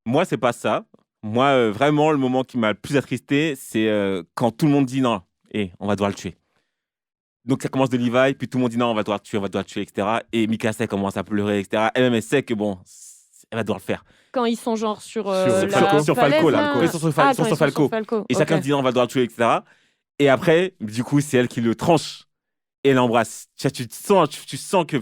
Moi, c'est pas ça. Moi, vraiment, le moment qui m'a le plus attristé, c'est quand tout le monde dit non, on va devoir le tuer. Donc ça commence de Levi, puis tout le monde dit non, on va devoir le tuer, etc. Et Mikasa commence à pleurer, etc. Elle-même, elle sait que bon, elle va devoir le faire. Quand ils sont genre sur, Sur la Falco. Sur Falco, falaise, là. là. Oui, sur Ah, quand ils sont Falco. sur Falco. Et chacun Ok. dit non, on va devoir le tuer, etc. Et après, du coup, c'est elle qui le tranche et elle l'embrasse. Tu sens que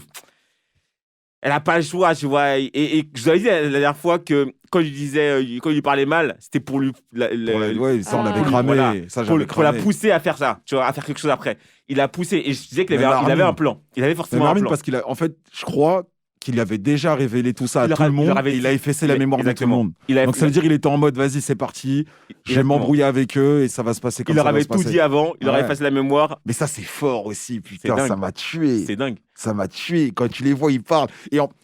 elle a pas le choix, tu vois. Et je vous avais dit la dernière fois que quand il lui parlait mal, c'était pour lui Ouais, ça, on Ah. l'avait cramé. Voilà. Ça, pour j'avais la cramé. pousser à faire ça, tu vois, à faire quelque chose après. Il l'a poussé et je disais qu'il Mais avait un Armin. plan. Il avait Mais forcément un Marvin, plan. parce qu'il a, en fait, je crois qu'il avait déjà révélé tout ça à Il tout le leur monde. avait Et il dit. a effacé la Mais mémoire de tout le exactement. monde. Il avait- Donc ça veut dire qu'il était en mode, vas-y, c'est parti. Je vais Exactement. m'embrouiller avec eux et ça va se passer comme Il ça. leur va avait se tout passer. dit avant, il leur avait Ouais. effacé la mémoire. Mais ça, c'est fort aussi. C'est Putain, dingue. ça m'a tué. C'est dingue. Ça m'a tué. Quand tu les vois, ils parlent.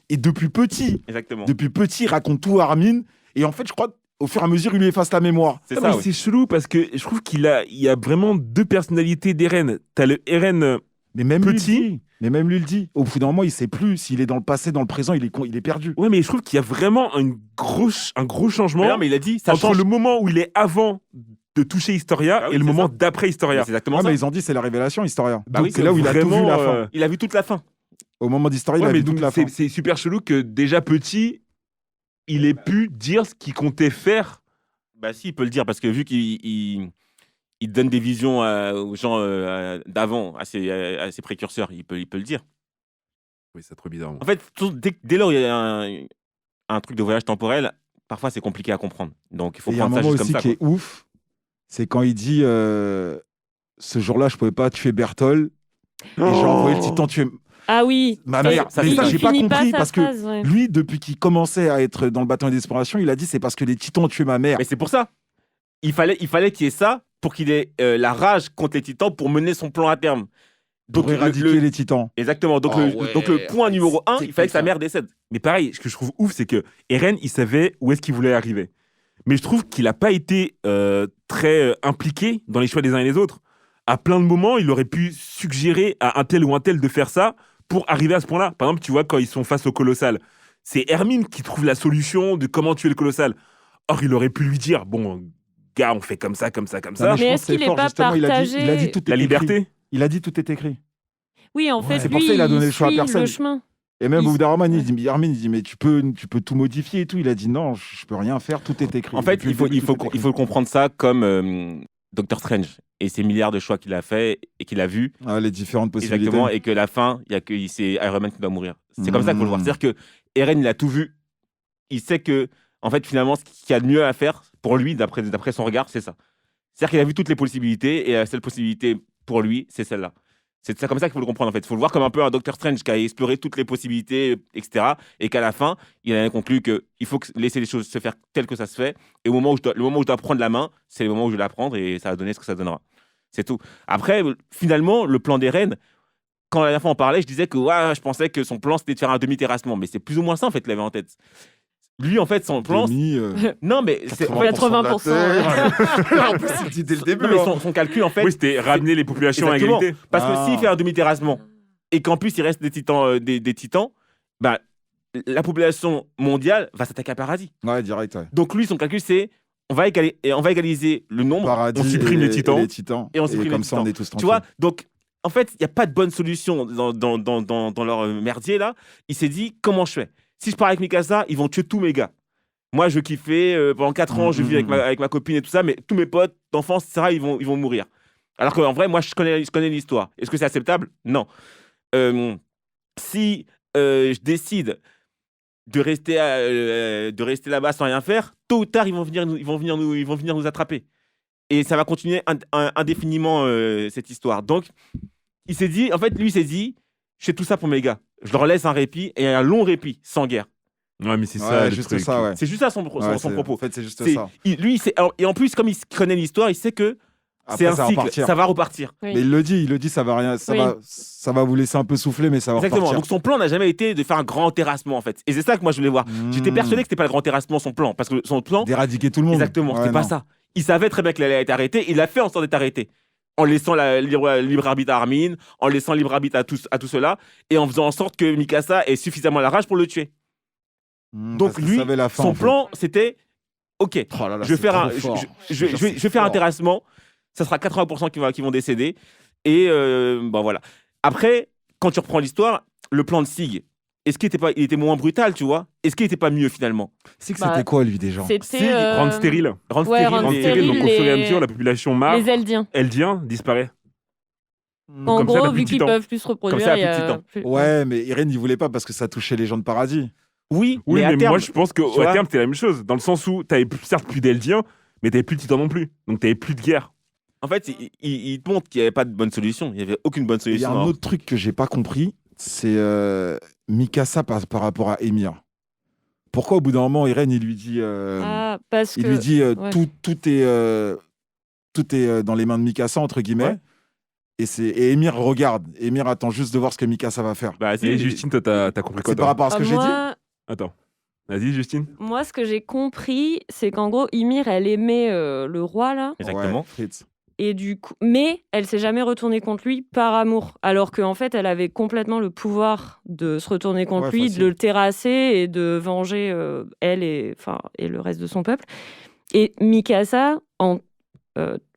Et depuis petit, Exactement. il raconte tout à Armin. Et en fait, je crois, au fur et à mesure, il lui efface la mémoire. C'est Ah, ça, mais oui. c'est chelou parce que je trouve il y a vraiment deux personnalités d'Eren. T'as le Eren. Mais même Petit. lui, le dit. Au bout d'un moment, il sait plus s'il est dans le passé, dans le présent, il est perdu. Ouais, mais je trouve qu'il y a vraiment un gros changement Mais non, mais il a dit, ça entre change. le moment où il est avant de toucher Historia Ah oui, et le c'est moment ça. d'après Mais Historia. c'est exactement Ouais, ça. mais ils ont dit c'est la révélation, Historia. Bah Donc oui, c'est là où il a tout vu vraiment, la fin. Il a vu toute la fin. Au moment d'Historia, Ouais, il a mais vu toute donc, la fin. c'est super chelou que déjà petit, il ait pu dire ce qu'il comptait faire. Bah si, il peut le dire parce que vu qu'il donne des visions aux gens d'avant, à ses précurseurs, il peut le dire. Oui, c'est trop bizarre. En fait, dès lors où il y a un truc de voyage temporel, parfois c'est compliqué à comprendre. Donc il faut Et il y a un prendre ça moment juste aussi comme ça. qui est ouf, c'est quand il dit ce jour-là, je pouvais pas tuer Berthold et j'ai envoyé le titan tuer Ah oui. ma Et mère. ça, Mais c'est ça, dingue. j'ai pas finit compris sa parce que phrase, ouais. lui, depuis qu'il commençait à être dans le bataillon d'exploration, il a dit c'est parce que les titans ont tué ma mère. Mais c'est pour ça. Il fallait qu'il y ait ça pour qu'il ait la rage contre les titans pour mener son plan à terme. Pour éradiquer les titans. Exactement. Donc, Oh donc le point numéro 1, il fallait que sa mère décède. Mais pareil, ce que je trouve ouf, c'est que Eren, il savait où est-ce qu'il voulait arriver. Mais je trouve qu'il n'a pas été très impliqué dans les choix des uns et des autres. à plein de moments, il aurait pu suggérer à un tel ou un tel de faire ça pour arriver à ce point-là. Par exemple, tu vois, quand ils sont face au colossal, c'est Hermine qui trouve la solution de comment tuer le colossal. Or, il aurait pu lui dire, bon, gars, on fait comme ça, comme ça, comme ça. Non, je Mais pense est-ce que c'est qu'il est fort, pas justement, il a dit partagé tout est La écrit. liberté. Il a dit tout est écrit. Oui, en fait, C'est lui, pour ça qu'il a donné le choix à suit personne. le chemin. Et même Il- au bout d'un moment, il dit, Hermine, il dit, mais tu peux tout modifier et tout. Il a dit, non, je peux rien faire, tout est écrit. En fait, Depuis il le faut, début, il, faut, tout est il écrit. faut comprendre ça comme Doctor Strange et ses milliards de choix qu'il a fait et qu'il a vu. Ah, les différentes possibilités. Exactement, et que la fin, c'est Iron Man qui doit mourir. C'est comme ça qu'il faut le voir. C'est-à-dire que Eren, il a tout vu. Il sait que, en fait, finalement, ce qu'il y a de mieux à faire pour lui, d'après son regard, c'est ça. C'est-à-dire qu'il a vu toutes les possibilités et la seule possibilité pour lui, c'est celle-là. C'est ça, comme ça qu'il faut le comprendre, en fait. Il faut le voir comme un peu un Doctor Strange qui a exploré toutes les possibilités, etc. Et qu'à la fin, il a conclu qu'il faut laisser les choses se faire telles que ça se fait. Et le moment où je dois prendre la main, c'est le moment où je vais la prendre et ça va donner ce que ça donnera. C'est tout. Après, finalement, le plan d'Eren, quand la dernière fois on parlait, je disais que ouais, je pensais que son plan c'était de faire un demi-terrassement. Mais c'est plus ou moins ça, en fait, qu'il avait en tête. Lui, en fait, son plan. Non, mais c'est. 80%. En plus, il dit dès le début. Non, mais son calcul, en fait. Oui, c'était ramener les populations à Exactement. égalité. Parce Ah. que s'il fait un demi-terrassement et qu'en plus il reste des titans, des titans, bah, la population mondiale va s'attaquer à Paradis. Ouais, direct, ouais. Donc lui, son calcul, c'est on va égaliser le nombre. Paradis on supprime les titans. Et on supprime comme les ça, on titans. est tous tranquilles. Tu vois, donc en fait, il n'y a pas de bonne solution dans leur merdier là. Il s'est dit comment je fais. Si je pars avec Mikasa, ils vont tuer tous mes gars. Moi, je kiffais pendant 4 ans, je vis avec ma copine et tout ça, mais tous mes potes d'enfance, etc., ils vont mourir. Alors qu'en vrai, moi, je connais l'histoire. Est-ce que c'est acceptable? Non. Si je décide de rester là-bas sans rien faire, tôt ou tard, ils vont venir nous attraper. Et ça va continuer indéfiniment cette histoire. Donc, il s'est dit, je fais tout ça pour mes gars. Je leur laisse un répit et un long répit sans guerre. Ouais, mais c'est Ouais, ça, le juste truc. ça, ouais. C'est juste ça son Ouais, propos. En fait, c'est juste C'est- ça. Et en plus, comme il connaît l'histoire, il sait que c'est Après, un ça va cycle, repartir. ça va repartir. Oui. Mais il le dit, ça va rien, Oui. ça va vous laisser un peu souffler, mais ça va Exactement. repartir. Donc son plan n'a jamais été de faire un grand terrassement en fait. Et c'est ça que moi je voulais voir. J'étais persuadé que c'était pas le grand terrassement son plan, parce que son plan, D'éradiquer tout le monde. exactement, Ouais, c'était pas non. ça. Il savait très bien qu'il allait être arrêté. Il a fait en sorte d'être arrêté, en laissant libre arbitre à Armin, en laissant libre arbitre à tout cela, et en faisant en sorte que Mikasa ait suffisamment la rage pour le tuer. Donc Parce qu'il lui, savait la fin, son en fait. plan, c'était OK. Oh là là, Je vais c'est faire trop un, fort. je vais faire un terrassement. Ça sera 80% qui vont décéder. Et bon voilà. Après, quand tu reprends l'histoire, le plan de Sig, est-ce qu'il était moins brutal, tu vois? Est-ce qu'il était pas mieux finalement? C'est que Bah, c'était quoi, lui, déjà? C'était Rendre stérile. Rendre Ouais, stérile rendre Rendre les- stérile, donc au les- fur et à mesure, la population meurt. les Eldiens. Eldien disparaît. En Comme ça, t'as gros, plus vu de qu'ils titans. peuvent plus se reproduire, Comme ça, il y plus de a titans. plus- Ouais, mais Irène, il voulait pas parce que ça touchait les gens de Paradis. Oui, Oui, mais à mais terme, moi, je pense tu qu'à vois. terme, c'était la même chose. Dans le sens où t'avais certes plus d'Eldiens, mais t'avais plus de titans non plus. Donc t'avais plus de guerre. En fait, il te montre qu'il n'y avait pas de bonne solution. Il n'y avait aucune bonne Il y a solution. un autre truc que j'ai pas compris, c'est Mikasa par rapport à Emir. Pourquoi au bout d'un moment, Irène, il lui dit, Ah, parce il que lui dit ouais. tout est dans les mains de Mikasa, entre guillemets. Ouais. Et Emir regarde. Emir attend juste de voir ce que Mikasa va faire. Bah, Et Justine, toi, t'as compris quoi, C'est par toi rapport à ce que j'ai dit. Attends. Vas-y, Justine. Moi, ce que j'ai compris, c'est qu'en gros, Ymir, elle aimait le roi, là. Exactement. Ouais, Fritz. Et du coup, mais elle s'est jamais retournée contre lui par amour, alors qu'en fait, elle avait complètement le pouvoir de se retourner contre Ouais, lui, facile. de le terrasser et de venger elle et le reste de son peuple. Et Mikasa, en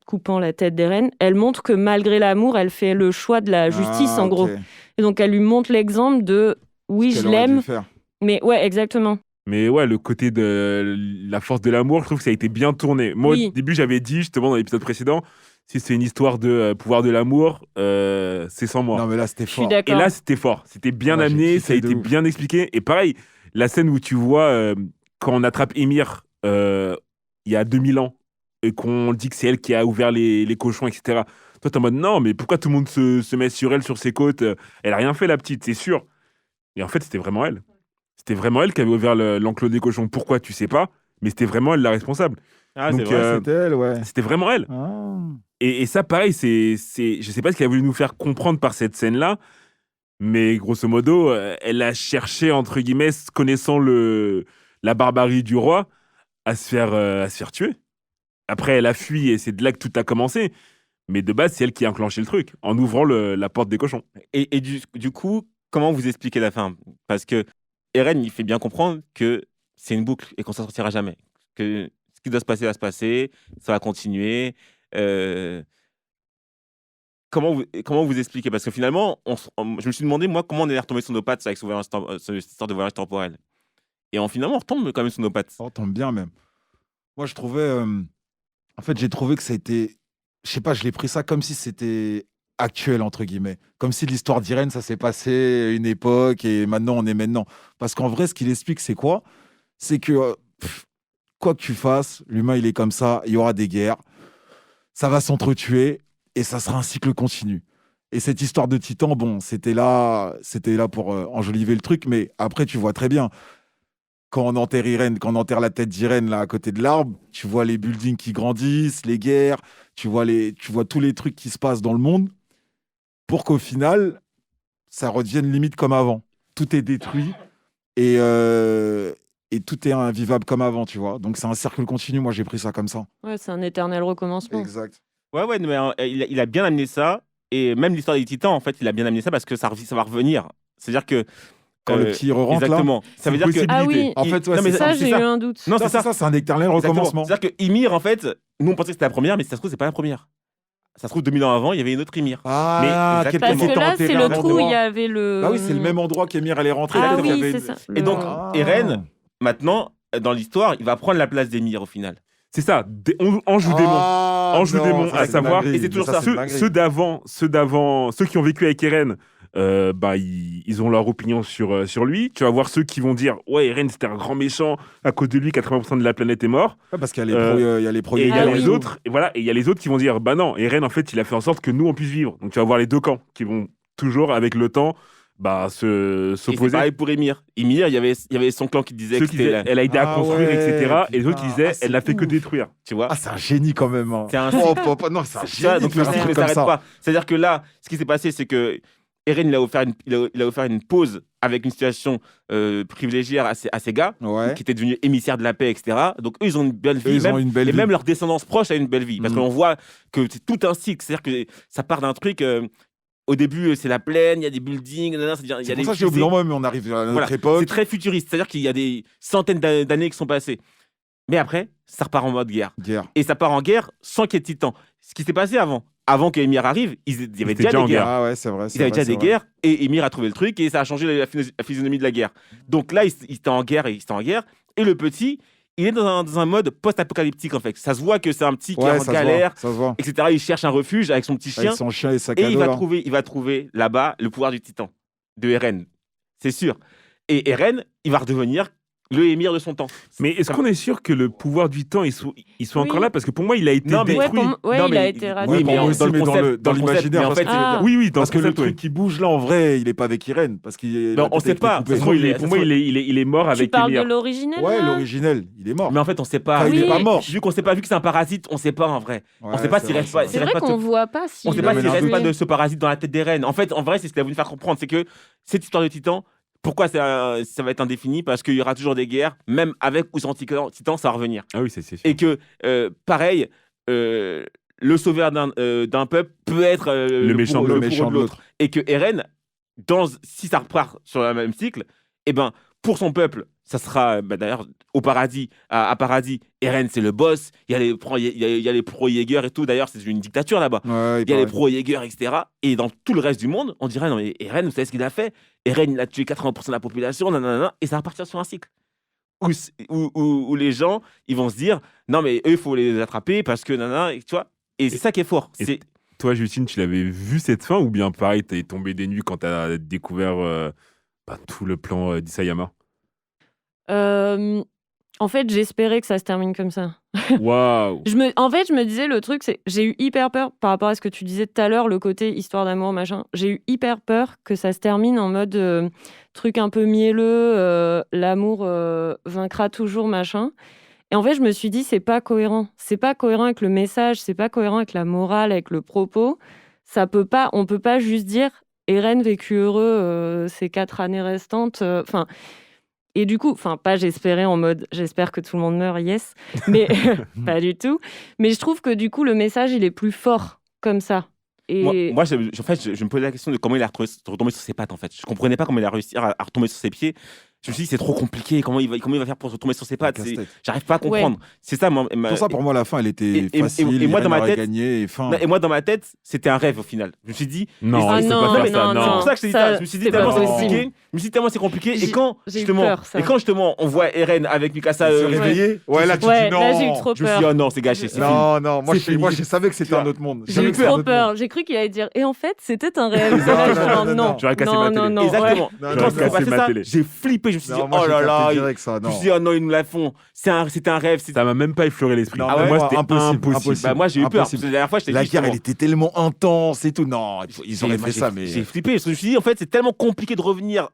coupant la tête d'Eren, elle montre que malgré l'amour, elle fait le choix de la justice, Ah, en gros. ok. Et donc, elle lui montre l'exemple de oui, Ce je qu'elle aurait dû l'aime, faire. mais ouais, exactement. Mais ouais, le côté de la force de l'amour, je trouve que ça a été bien tourné. Moi, Oui. au début, j'avais dit, justement, dans l'épisode précédent, si c'est une histoire de pouvoir de l'amour, c'est sans moi. Non, mais là, c'était Je suis fort. d'accord. Et là, c'était fort. C'était bien Ouais, j'ai amené, kiffé ça a de été ouf. bien expliqué. Et pareil, la scène où tu vois, quand on attrape Ymir il y a 2000 ans, et qu'on dit que c'est elle qui a ouvert les cochons, etc. Toi, t'es en mode, non, mais pourquoi tout le monde se met sur elle, sur ses côtes? Elle a rien fait, la petite, c'est sûr. Et en fait, c'était vraiment elle. C'était vraiment elle qui avait ouvert l'enclos des cochons. Pourquoi, tu sais pas, mais c'était vraiment elle la responsable. Ah, Donc, c'est vrai. C'était elle, ouais. C'était vraiment elle. Ah. Et ça, pareil, je sais pas ce qu'elle a voulu nous faire comprendre par cette scène-là, mais grosso modo, elle a cherché, entre guillemets, connaissant la barbarie du roi, à se faire tuer. Après, elle a fui et c'est de là que tout a commencé. Mais de base, c'est elle qui a enclenché le truc, en ouvrant la porte des cochons. Et du coup, comment vous expliquez la fin? Parce que Eren, il fait bien comprendre que c'est une boucle et qu'on s'en sortira jamais. Que ce qui doit se passer va se passer, ça va continuer. Euh, comment vous expliquez? Parce que finalement, je me suis demandé, moi, comment on est retombé sur nos pattes avec cette histoire de voyage temporel. Et finalement, on retombe quand même sur nos pattes. Ça tombe bien même. Moi, je trouvais. En fait, j'ai trouvé que ça a été. Je sais pas, je l'ai pris ça comme si c'était actuel, entre guillemets. Comme si l'histoire d'Irène, ça s'est passé à une époque et maintenant, on est maintenant. Parce qu'en vrai, ce qu'il explique, c'est quoi? C'est que quoi que tu fasses, l'humain, il est comme ça, il y aura des guerres, ça va s'entretuer et ça sera un cycle continu. Et cette histoire de Titan, bon, c'était là pour enjoliver le truc, mais après, tu vois très bien. Quand on enterre Irène, quand on enterre la tête d'Irène là à côté de l'arbre, tu vois les buildings qui grandissent, les guerres, tu vois tous les trucs qui se passent dans le monde, pour qu'au final, ça redevienne limite comme avant. Tout est détruit et tout est invivable comme avant, tu vois. Donc c'est un cercle continu. Moi, j'ai pris ça comme ça. Ouais, c'est un éternel recommencement. Exact. Ouais, mais il a bien amené ça. Et même l'histoire des Titans, en fait, il a bien amené ça parce que ça va revenir. C'est-à-dire que Quand le petit rentre là. exactement. Ça veut dire que Ah oui, En fait, ouais, non, mais c'est ça, c'est j'ai eu ça. un doute. Non, c'est ça. c'est un éternel recommencement. C'est-à-dire que Ymir, en fait, nous on pensait que c'était la première, mais si ça se trouve, c'est pas la première. Ça se trouve, 2000 ans avant, il y avait une autre Ymir. Ah, Mais quelqu'un Parce qui que était là, enterré c'est à le un trou où il y endroit. avait le. Bah oui, c'est le même endroit qu'Emir allait rentrer. Ah là, il y oui, avait c'est une- ça. Et donc, Ah. Eren, maintenant, dans l'histoire, il va prendre la place d'Emir au final. C'est ça, Anjou démon. Ah, Anjou non, démon, ça, à c'est savoir- une dinguerie. et c'est toujours Mais ça. c'est une dinguerie. Ceux d'avant, ceux qui ont vécu avec Eren, ils ont leur opinion sur lui. Tu vas voir ceux qui vont dire ouais, Eren c'était un grand méchant, à cause de lui 80% de la planète est mort. Ouais, parce qu'il y a les Et il y a Ah les oui. autres, et voilà, et il y a les autres qui vont dire bah non, Eren en fait il a fait en sorte que nous on puisse vivre. Donc tu vas voir les deux camps qui vont toujours avec le temps Et c'est s'opposer. pareil pour Ymir. Ymir, il y avait son clan qui disait Ceux que qui c'était disaient elle a aidé à Ah construire, ouais, etc. Et les autres qui putain. disaient Ah, c'est elle n'a fait que ouf. détruire. tu vois. Ah, c'est un génie quand même. Hein. C'est un Non, c'est un C'est ça, génie donc de faire le un cycle truc ne comme s'arrête ça. pas. C'est-à-dire que là, ce qui s'est passé, c'est que Eren il a offert une pause avec une situation privilégiée à ses gars, Ouais. qui étaient devenus émissaires de la paix, etc. Donc eux, ils ont une belle vie. Eux, ils même, ont une belle et vie. même leur descendance proche a une belle vie. Parce Mhm. qu'on voit que c'est tout un cycle. C'est-à-dire que ça part d'un truc. Au début, c'est la plaine, il y a des buildings, il y a C'est des pour ça que j'ai oublié moi, mais on arrive à notre Voilà. époque. C'est très futuriste. C'est-à-dire qu'il y a des centaines d'années qui sont passées. Mais après, ça repart en mode guerre. Guerre. Et ça part en guerre sans qu'il y ait de titans. Ce qui s'est passé avant que Ymir arrive, il y avait étaient déjà déjà en des guerres. Ah ouais, c'est vrai. Il y avait déjà des guerres et Ymir a trouvé le truc et ça a changé la physionomie de la guerre. Donc là, il était en guerre et le petit, il est dans un mode post-apocalyptique en fait. Ça se voit que c'est un petit qui est Ouais, en ça se galère, voit. Ça se voit. etc. Il cherche un refuge avec son petit chien Avec son chien et sa et cadeau. il va trouver là-bas le pouvoir du titan, de Eren. C'est sûr. Et Eren, il va redevenir le émir de son temps. Mais est-ce qu'on est sûr que le pouvoir du temps il soit encore Oui. là? Parce que pour moi il a été Non, mais- détruit. Ouais, Non, il a mais- été oui, radié. Ouais, mais moi aussi, dans le mais concept, dans l'imaginaire. mais en parce fait, que tu veux dire. Ah. Oui, dans Parce que le concept, oui. truc qui bouge là, en vrai, il est pas avec Irène. Parce qu'il Non, on sait pas. Pour moi, il est mort Tu avec parles de Ymir. l'originel Ouais, là l'originel, il est mort. Mais en fait, on sait pas. Enfin, il Oui. est pas mort. Vu qu'on sait pas, vu que c'est un parasite, on sait pas en vrai. Ouais, on sait pas c'est s'il vrai, reste pas. c'est C'est s'il vrai reste pas qu'on de- voit pas si. On sait il pas avait s'il un reste doute. pas de ce parasite dans la tête d'Eren. En fait, c'est ce qu'il a voulu faire comprendre, c'est que cette histoire de Titan, pourquoi ça va être indéfini? Parce qu'il y aura toujours des guerres, même avec ou sans Titan, ça va revenir. Ah oui, c'est sûr. Et que, pareil, le sauveur d'un peuple peut être Le méchant pour- de le méchant pour de l'autre. Et que Eren, si ça repart sur le même cycle, eh ben, pour son peuple, ça sera d'ailleurs au paradis, à Paradis. Eren, c'est le boss. Il y a les pro-Jäger et tout. D'ailleurs, c'est une dictature là-bas. Ouais, Il y a les paraît. pro-Jäger, etc. Et dans tout le reste du monde, on dirait non, mais Eren, vous savez ce qu'il a fait? Eren, il a tué 80% de la population, nanana, et ça va partir sur un cycle. Où les gens, ils vont se dire non, mais eux, il faut les attraper parce que nanana, tu vois. Et c'est ça qui est fort. et- C'est Toi, Justine, tu l'avais vu cette fin ou bien pareil, t'es tombé des nues quand t'as découvert tout le plan d'Isayama? En fait, j'espérais que ça se termine comme ça. Waouh! En fait, je me disais, le truc, c'est j'ai eu hyper peur par rapport à ce que tu disais tout à l'heure, le côté histoire d'amour, machin. J'ai eu hyper peur que ça se termine en mode truc un peu mielleux, l'amour vaincra toujours, machin. Et en fait, je me suis dit, c'est pas cohérent. C'est pas cohérent avec le message, c'est pas cohérent avec la morale, avec le propos. On peut pas juste dire Eren vécut heureux ces 4 années restantes. Enfin. Et du coup, pas j'espérais en mode j'espère que tout le monde meurt, yes, mais pas du tout. Mais je trouve que du coup, le message, il est plus fort comme ça. Et Moi, en fait, je me posais la question de comment il a retombé sur ses pattes, en fait. Je comprenais pas comment il a réussi à retomber sur ses pieds. Je me suis dit, c'est trop compliqué. Comment il va faire pour retomber sur ses pattes? J'arrive pas à comprendre. C'est ça, Pour ça, pour moi, la fin, elle était facile. Et moi, dans ma tête, gagné, et moi, dans ma tête, c'était un rêve au final. Je me suis dit, Non, il peut pas faire ça. c'est pour ça que je t'ai dit ça. Je me suis dit tellement pas c'est possible. compliqué. Je me suis dit tellement c'est compliqué. Et quand j'ai eu peur, ça. justement on voit Eren avec Mikasa se réveiller. Ouais, là, tu Ouais, dis non. là, j'ai eu trop je me suis dit, peur. oh non, c'est gâché. C'est fini. Non, moi, C'est fini. je savais que c'était Tu un vois. autre monde. J'ai eu trop peur. J'ai cru qu'il allait dire. Et en fait, c'était un rêve. Non. J'aurais cassé ma télé. Non. Exactement. J'aurais Quand ça s'est cassé passé ma ça, télé. j'ai flippé. Je me suis dit, Non, moi, oh j'ai là là. capté direct ça. Je me suis dit, oh non, ils nous la font. C'était un rêve. Ça m'a même pas effleuré l'esprit. Non, Pour moi, c'était impossible. impossible. Bah, moi, j'ai eu peur. Parce que la dernière fois, je t'ai dit. La guerre, elle justement, était tellement intense et tout. Non, ils auraient moi, fait ça, mais. J'ai flippé. Parce que je me suis dit, en fait, c'est tellement compliqué de revenir,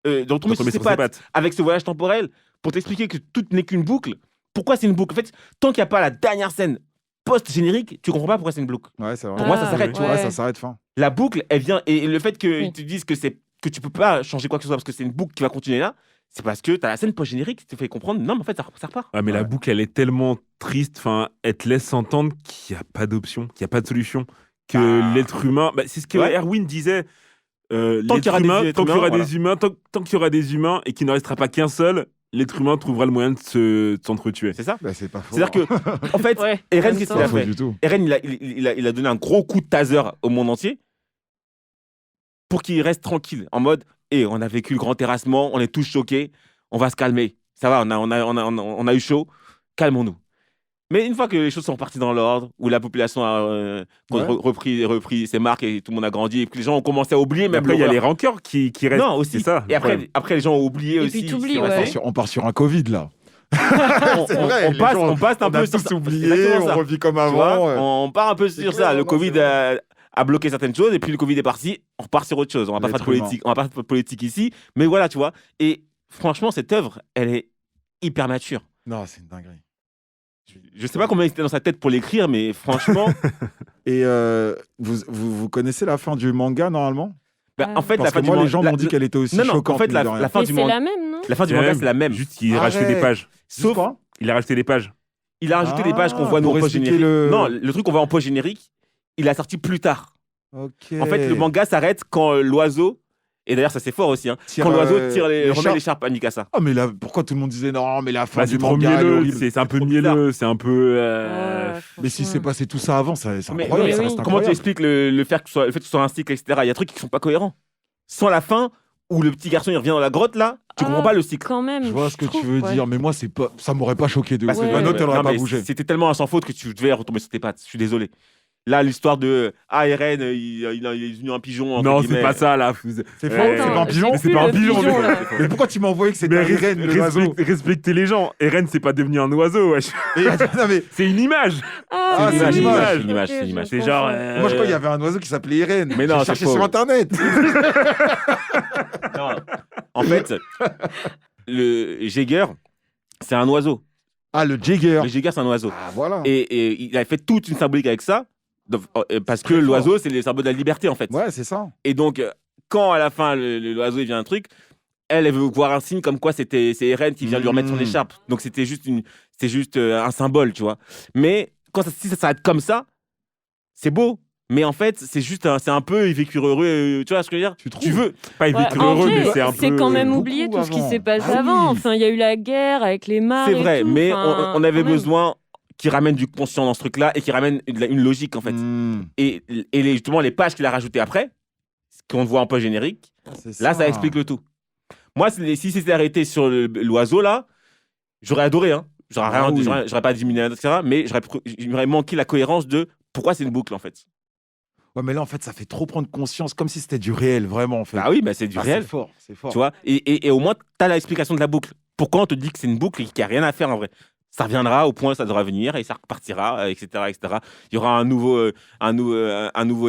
de retomber sur ses pattes avec ce voyage temporel pour t'expliquer que tout n'est qu'une boucle. Pourquoi c'est une boucle? En fait, tant qu'il n'y a pas la dernière scène post-générique, tu comprends pas pourquoi c'est une boucle. Ouais, c'est vrai. Pour moi, ça s'arrête. Ouais, ça s'arrête fin. La boucle, elle vient. Et le fait qu'ils Oui. te disent que tu peux pas changer quoi que ce soit parce que c'est une boucle qui va continuer là, c'est parce que tu as la scène post-générique qui te fait comprendre. Non, mais en fait, ça repart. Ah, mais la boucle, elle est tellement triste. Enfin, elle te laisse entendre qu'il n'y a pas d'option, qu'il n'y a pas de solution. Que l'être humain. Bah, c'est ce que Erwin disait. Tant qu'il y aura Tant qu'il y aura voilà. des humains, tant qu'il y aura des humains et qu'il ne restera pas qu'un seul, l'être humain trouvera le moyen de s'entretuer. C'est ça. Bah, c'est pas faux. C'est-à-dire que, en fait, Ouais, Eren, en qu'est-ce même qu'il a Pas faux fait? du tout. Eren, il a donné un gros coup de taser au monde entier pour qu'il reste tranquille, en mode, on a vécu le grand terrassement, on est tous choqués, on va se calmer. Ça va, on a eu chaud, calmons-nous. Mais une fois que les choses sont reparties dans l'ordre, où la population a repris ses marques et tout le monde a grandi, et que les gens ont commencé à oublier, Mais même après, il y a les l'horreur. rancœurs qui restent. Non, aussi. C'est ça. Et après, les gens ont oublié Et aussi. puis ce t'oublies, qui s'est ouais. passé. On part sur un Covid, là. On passe un On peu a sur tous ça. oublié, Exactement on ça. revit comme Tu vois, avant. on part un peu sur ça. clair, Le non, Covid c'est a bloqué certaines choses, et puis le Covid est parti, on repart sur autre chose. On va pas faire de L'être humain. politique, on va pas faire de politique ici, mais voilà, tu vois. Et franchement, cette œuvre, elle est hyper mature. Non, c'est une dinguerie. Je sais pas combien il était dans sa tête pour l'écrire, mais franchement, Et vous connaissez la fin du manga, normalement? en fait, Parce la fin que moi, du les gens m'ont dit qu'elle était aussi non, en choquante. fait, mine de rien. la fin Mais du c'est manga, la même, non? la fin du manga, c'est la même. Juste qu'il a rajouté des Arrête. pages. Sauf, Quoi Il a rajouté des pages. il a rajouté des pages qu'on voit nous pour en expliquer post-générique. le- Non, le truc qu'on voit en post-générique, il a sorti plus tard. Ok. En fait, le manga s'arrête quand l'oiseau, et d'ailleurs, ça c'est fort aussi, hein, Tire, quand l'oiseau les remet charpes. l'écharpe à Mikasa. Ah, mais là, pourquoi tout le monde disait non, mais la fin Bah, du c'est trop manga, elle est mielleux. horrible. C'est un peu trop bizarre. mielleux. C'est un peu. Mais si c'est passé tout ça avant, c'est Mais incroyable. Ça oui. reste comment tu incroyable. expliques le fait que ce soit un cycle, etc. Il y a des trucs qui sont pas cohérents. Sans la fin, où le petit garçon il revient dans la grotte là, tu comprends pas le cycle. Quand même. Je vois ce que tu trouve, veux ouais. dire, mais moi, c'est pas, ça m'aurait pas choqué de Parce ouf. que Ma note, elle non, aurait pas mais bougé. C'était tellement un sans faute que tu devais retomber sur tes pattes. Je suis désolé. Là, l'histoire de Eren, il est devenu un pigeon. entre Non, c'est guillemets. pas ça là. C'est faux, Ouais. c'est pas un pigeon. Mais c'est pas un pigeon. pigeon, là. Mais pourquoi tu m'as envoyé que c'était un Eren, le oiseau? Respectez les gens. Eren, c'est pas devenu un oiseau, wesh. Non, mais C'est une image. Ah, C'est une c'est image, une c'est une image, ok, c'est une image. je C'est genre. comprends. moi, je crois qu'il y avait un oiseau qui s'appelait Eren. Mais non, J'ai c'est cherché faux. sur Internet. Non. En fait, le Jaeger, c'est un oiseau. Ah, le Jagger. Le Jaeger, c'est un oiseau. Ah, voilà. Et il a fait toute une symbolique avec ça, parce que Très fort. l'oiseau, c'est le symbole de la liberté, en fait. Ouais, c'est ça. Et donc, quand à la fin, l'oiseau, il vient un truc, elle veut voir un signe comme quoi c'est Eren qui vient lui remettre son Mhm. écharpe. Donc, c'était juste un symbole, tu vois. Mais si ça s'arrête comme ça, c'est beau. Mais en fait, c'est un peu il vécu heureux, tu vois ce que je veux dire? Tu trouves? Tu veux. Pas Ouais, vécu en heureux, vrai, mais c'est un peu. c'est quand même beaucoup oublié tout ce qui avant. s'est passé Ah avant. oui. Enfin, il y a eu la guerre avec les mares. C'est et vrai, tout. mais Enfin, on avait quand même. besoin qu'il ramène du conscient dans ce truc-là et qu'il ramène une logique, en fait. Hmm, Et justement, les pages qu'il a rajoutées après, ce qu'on voit en post générique, c'est là, ça explique le tout. Moi, si c'était arrêté sur l'oiseau, là, j'aurais adoré. Hein. Ah oui. J'aurais pas diminué, etc. Mais il m'aurait manqué la cohérence de pourquoi c'est une boucle, en fait. Ouais, mais là, en fait, ça fait trop prendre conscience, comme si c'était du réel, vraiment, en fait. Bah oui, bah c'est du Ah, réel. C'est fort, c'est fort. Tu vois, et au moins, tu as l'explication de la boucle. Pourquoi on te dit que c'est une boucle et qu'il n'y a rien à faire en vrai? Ça reviendra au point où ça devra venir et ça repartira, etc., etc. Il y aura un nouveau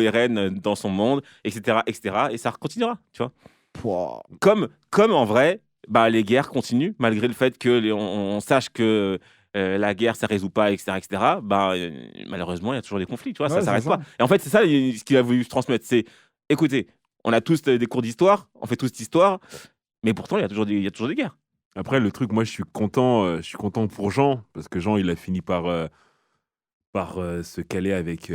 Eren dans son monde, etc., etc. Et ça continuera, tu vois. Pouah. Comme en vrai, bah, les guerres continuent, malgré le fait on sache que la guerre, ça ne résout pas, etc., etc. Bah, malheureusement, il y a toujours des conflits, tu vois, Ouais, ça s'arrête c'est ça. pas. Et en fait, c'est ça ce qu'il a voulu se transmettre. C'est, écoutez, on a tous des cours d'histoire, on fait tous cette histoire, mais pourtant, il y a toujours des guerres. Après, le truc, moi, je suis content pour Jean, parce que Jean, il a fini par par se caler avec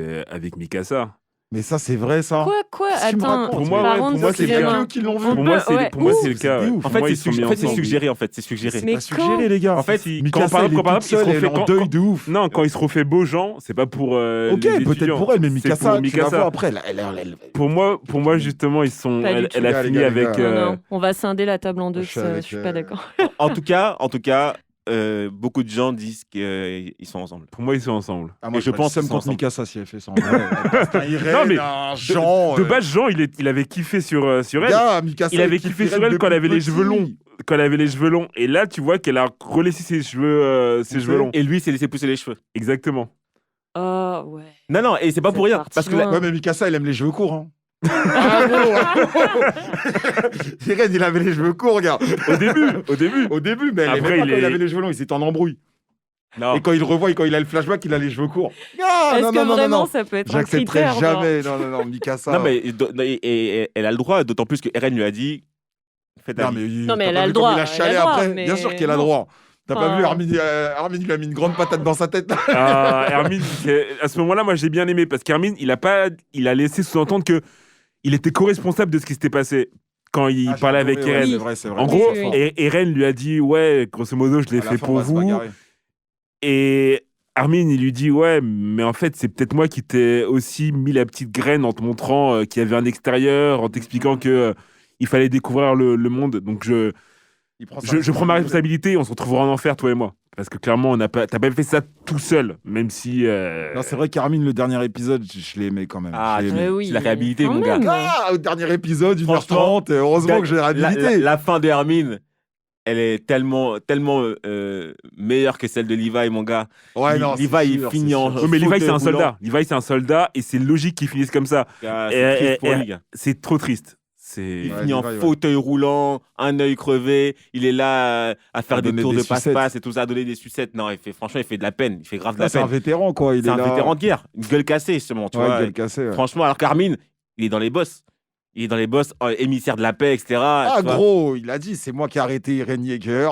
Mikasa. Mais ça, c'est vrai, ça. Quoi Si tu me Attends, racontes. Pour moi, par ouais, contre, pour moi, c'est C'est excusez-moi. eux qui l'ont vu. Pour moi, ouais. c'est le cas. c'est ouais. ouf. En fait, Pour moi, c'est ils sont mis c'est ensemble. suggéré, en fait. C'est suggéré. Mais C'est pas suggéré, les gars. En fait, Mikasa, par elle est exemple, toute seule, elle est en deuil de ouf. Non, quand il se refait beau Jean, c'est pas pour Ok, les peut-être étudiants. pour elle, mais C'est Mikasa, pour tu la Mikasa. vois après. Pour moi, justement, ils sont. Pas du Elle tout. a Les fini gars, les avec. gars. Non, on va scinder la table en deux, Je suis ça, avec, je suis pas d'accord. En tout cas, beaucoup de gens disent qu'ils sont ensemble. Pour moi, ils sont ensemble. Ah, moi, Et je pense que qu'ils sont contre ensemble. Mikasa si elle fait ça. En vrai. Parce qu'un Irène, Non, mais un Jean. De base, Jean, il avait kiffé sur elle. Gars, Mikasa, Il avait kiffe kiffé sur Irène elle quand elle avait depuis les cheveux longs. petit. Quand elle avait les cheveux longs. Et là, tu vois qu'elle a relaissé ses cheveux longs. Et lui, s'est laissé pousser les cheveux. Exactement. Oh, ouais. Non, et c'est pas pour C'est rien. parti Parce que loin. Ouais, mais Mikasa, elle aime les cheveux courts. Hein. Ah bon. Irène, il avait les cheveux courts, regarde. Au début, mais elle Après, aimait pas il quand il est- avait les cheveux longs, il était en embrouille. non. Et quand il le revoit, et quand il a le flashback, il a les cheveux courts. Ah, Est-ce non, que non, non, vraiment non. ça peut être un J'accepterai critère genre jamais. Non, Mikasa. Non, mais et elle a le droit, d'autant plus que Eren lui a dit fais ta vie. Non, mais t'as elle pas a vu le comme droit, Il a elle a chialé le droit, après. mais Bien sûr qu'elle a le non. droit. T'as pas Enfin- vu Armin, il lui a mis une grande patate dans sa tête. Hermine, à ce moment-là, moi, j'ai bien aimé parce qu'Hermine, il a laissé sous-entendre que il était co-responsable de ce qui s'était passé quand il parlait avec Eren. C'est vrai, c'est vrai. En Oui, gros, oui, et Eren lui a dit ouais, grosso modo, je l'ai À la fait fin, pour on va se vous. bagarrer. Et Armin, il lui dit ouais, mais en fait, c'est peut-être moi qui t'ai aussi mis la petite graine en te montrant qu'il y avait un extérieur, en t'expliquant que il fallait découvrir le monde. Donc Il prend sa je prends ma responsabilité. responsabilité et on se retrouvera en enfer, toi et moi. Parce que clairement, t'as pas fait ça tout seul, même si. Non, c'est vrai qu'Armin, le dernier épisode, je l'ai aimé quand même. Ah, Je l'ai aimé. oui. tu l'as réhabilité, Quand mon gars. même. Ah, au dernier épisode, 1h30, Franchement, heureusement que j'ai réhabilité. La fin de Hermine, elle est tellement meilleure que celle de Levi, mon gars. Ouais, non, Levi, c'est il sûr, finit c'est en sûr. Oui, mais Levi, c'est un fauteuil soldat. Levi, c'est un soldat et c'est logique qu'il finisse comme ça. Gars, Et- c'est triste pour et- lui, gars. C'est trop triste. Il Ouais, finit en Levi, ouais. fauteuil roulant, un œil crevé. Il est là à faire À des donner tours des de sucettes. passe-passe et tout ça, à donner des sucettes. Non, franchement, il fait de la peine. Il fait grave de Ah, la c'est un peine. vétéran, quoi. Il C'est est un là. vétéran de guerre. Une gueule cassée, justement. Tu Ouais, vois. gueule cassée, ouais. Franchement, alors qu'Armin, il est dans les boss. Il est dans les boss, émissaire de la paix, etc. Ah, tu vois. gros, il a dit, c'est moi qui ai arrêté Irène Yeager.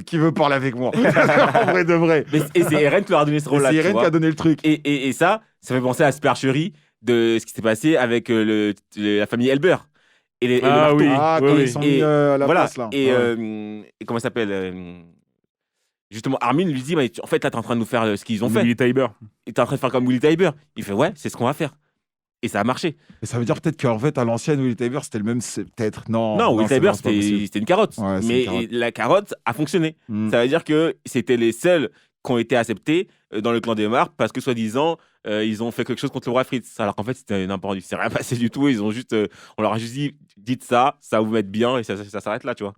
Qui veut parler avec moi En vrai de vrai. Et c'est Eren qui leur a donné ce Et rôle-là. c'est tu Irène vois. qui a donné le truc. Et ça fait penser à la supercherie de ce qui s'est passé avec la famille Elber. Et le Ah marteau. oui. Ah, quand oui. ils sont Et mis à la voilà. place, là. Et, Ouais. et comment ça s'appelle justement, Armin lui dit en fait, là, t'es en train de nous faire ce qu'ils ont fait. Willy Tiber. Et t'es en train de faire comme Willy Tiber. Il fait ouais, c'est ce qu'on va faire. Et ça a marché. Et ça veut dire peut-être qu'en fait, à l'ancienne, Willy Tiber, c'était le même. Peut-être. Non, Non, Willy c'est Tiber, non, c'est pas possible. c'était une carotte. Ouais, c'est Mais une carotte. la carotte a fonctionné. Hmm. Ça veut dire que c'était les seuls qui ont été acceptés dans le clan des Marques parce que, soi-disant, ils ont fait quelque chose contre le roi Fritz. Alors qu'en fait, c'était n'importe quoi. C'est rien passé du tout. Ils ont juste, on leur a juste dit, dites ça, ça va vous mettre bien et ça s'arrête là, tu vois.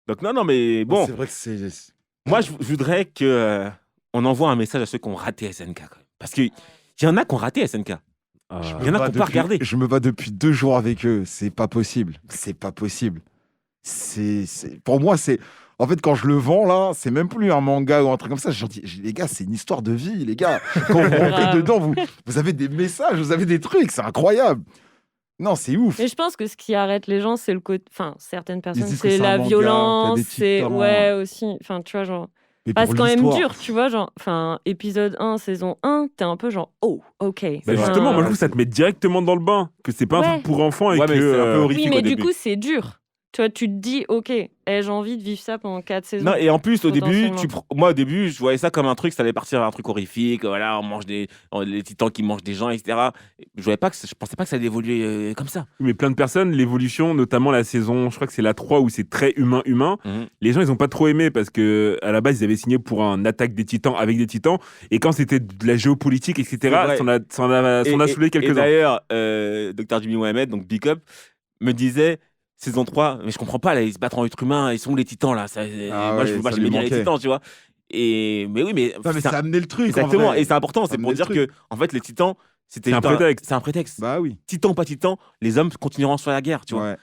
Donc, non, mais bon, C'est vrai que c'est. moi, je voudrais que on envoie un message à ceux qui ont raté SNK. Quand même. Parce qu'il y en a qui ont raté SNK. Ah. Il y en a qui n'ont pas regardé. Je me bats depuis 2 jours avec eux. C'est pas possible. C'est pas possible. Pour moi, c'est. En fait, quand je le vends, là, c'est même plus un manga ou un truc comme ça. Je leur dis, les gars, c'est une histoire de vie, les gars. Quand vous rentrez Grave. dedans, vous avez des messages, vous avez des trucs. C'est incroyable. Non, c'est ouf. Mais je pense que ce qui arrête les gens, c'est le côté. Enfin, certaines personnes, disent que c'est c'est un la manga, qu'il y a violence, des c'est. titans. Ouais, aussi. Enfin, tu vois, genre. Mais Parce pour quand même l'histoire. dur, tu vois, genre. Enfin, épisode 1, saison 1, t'es un peu genre. Oh, ok. Bah, Ouais. justement, moi je trouve que ça te met directement dans le bain, que c'est pas un Ouais. truc pour enfants et Ouais, que. mais c'est un peu euh, horrifique Oui, mais au du début. coup, c'est dur. Tu vois, tu te dis, ok, j'ai envie de vivre ça pendant 4 saisons. Non, et en plus, au début, Potentiellement. moi, au début, je voyais ça comme un truc, ça allait partir un truc horrifique. Voilà, on mange les titans qui mangent des gens, etc. Je pensais pas que ça allait évoluer comme ça. Mais plein de personnes, l'évolution, notamment la saison, je crois que c'est la 3 où c'est très humain. Les gens, ils ont pas trop aimé parce que à la base, ils avaient signé pour un attaque des titans avec des titans. Et quand c'était de la géopolitique, etc., vrai. ça en a saoulé Et quelques-uns. d'ailleurs, Dr. Jimmy Mohamed, donc Big Up, me disait saison 3, mais je comprends pas, là, ils se battent en être humain, ils sont où les titans là Ah moi, ouais, je ça j'aimais lui bien les manquait. titans, tu vois. Mais oui, mais. Non, mais ça a amené le truc. en Exactement, vrai. et c'est important, Ça c'est pour amenait dire le que, en fait, les titans, c'était C'est un juste prétexte. C'est un prétexte. Bah oui. Titan ou pas titan, les hommes continueront sur la guerre, tu vois. Ouais.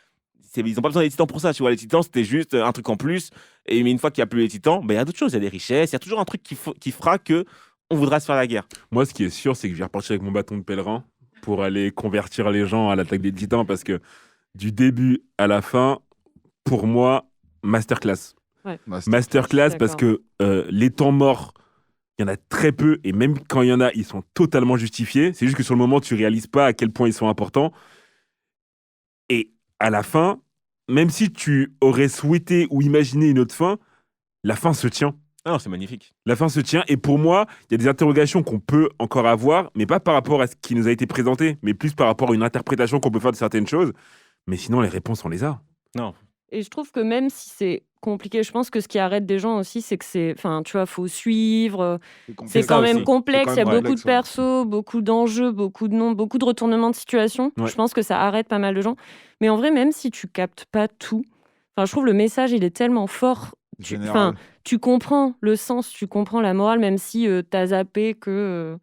Ils n'ont pas besoin des titans pour ça, tu vois. Les titans, c'était juste un truc en plus. Mais une fois qu'il n'y a plus les titans, il y a d'autres choses. Il y a des richesses, il y a toujours un truc qui fera que on voudra se faire la guerre. Moi, ce qui est sûr, c'est que je vais repartir avec mon bâton de pèlerin pour aller convertir les gens à l'attaque des titans parce que du début à la fin, pour moi, masterclass. Masterclass D'accord. parce que les temps morts il y en a très peu, et même quand il y en a, ils sont totalement justifiés. C'est juste que sur le moment, tu réalises pas à quel point ils sont importants. Et à la fin, même si tu aurais souhaité ou imaginé une autre fin, la fin se tient. Ah non, c'est magnifique. La fin se tient. Et pour moi, il y a des interrogations qu'on peut encore avoir, mais pas par rapport à ce qui nous a été présenté, mais plus par rapport à une interprétation qu'on peut faire de certaines choses. Mais sinon, les réponses, on les a. Non. Et je trouve que même si c'est compliqué, je pense que ce qui arrête des gens aussi, c'est que c'est, enfin, tu vois, faut suivre. C'est ça quand même aussi. complexe. Il y a beaucoup de ouais. persos, beaucoup d'enjeux, beaucoup de noms, beaucoup de retournements de situation. Ouais. Je pense que ça arrête pas mal de gens. Mais en vrai, même si tu captes pas tout, enfin, je trouve le message, il est tellement fort. Général. Tu comprends le sens, tu comprends la morale, même si t'as zappé que.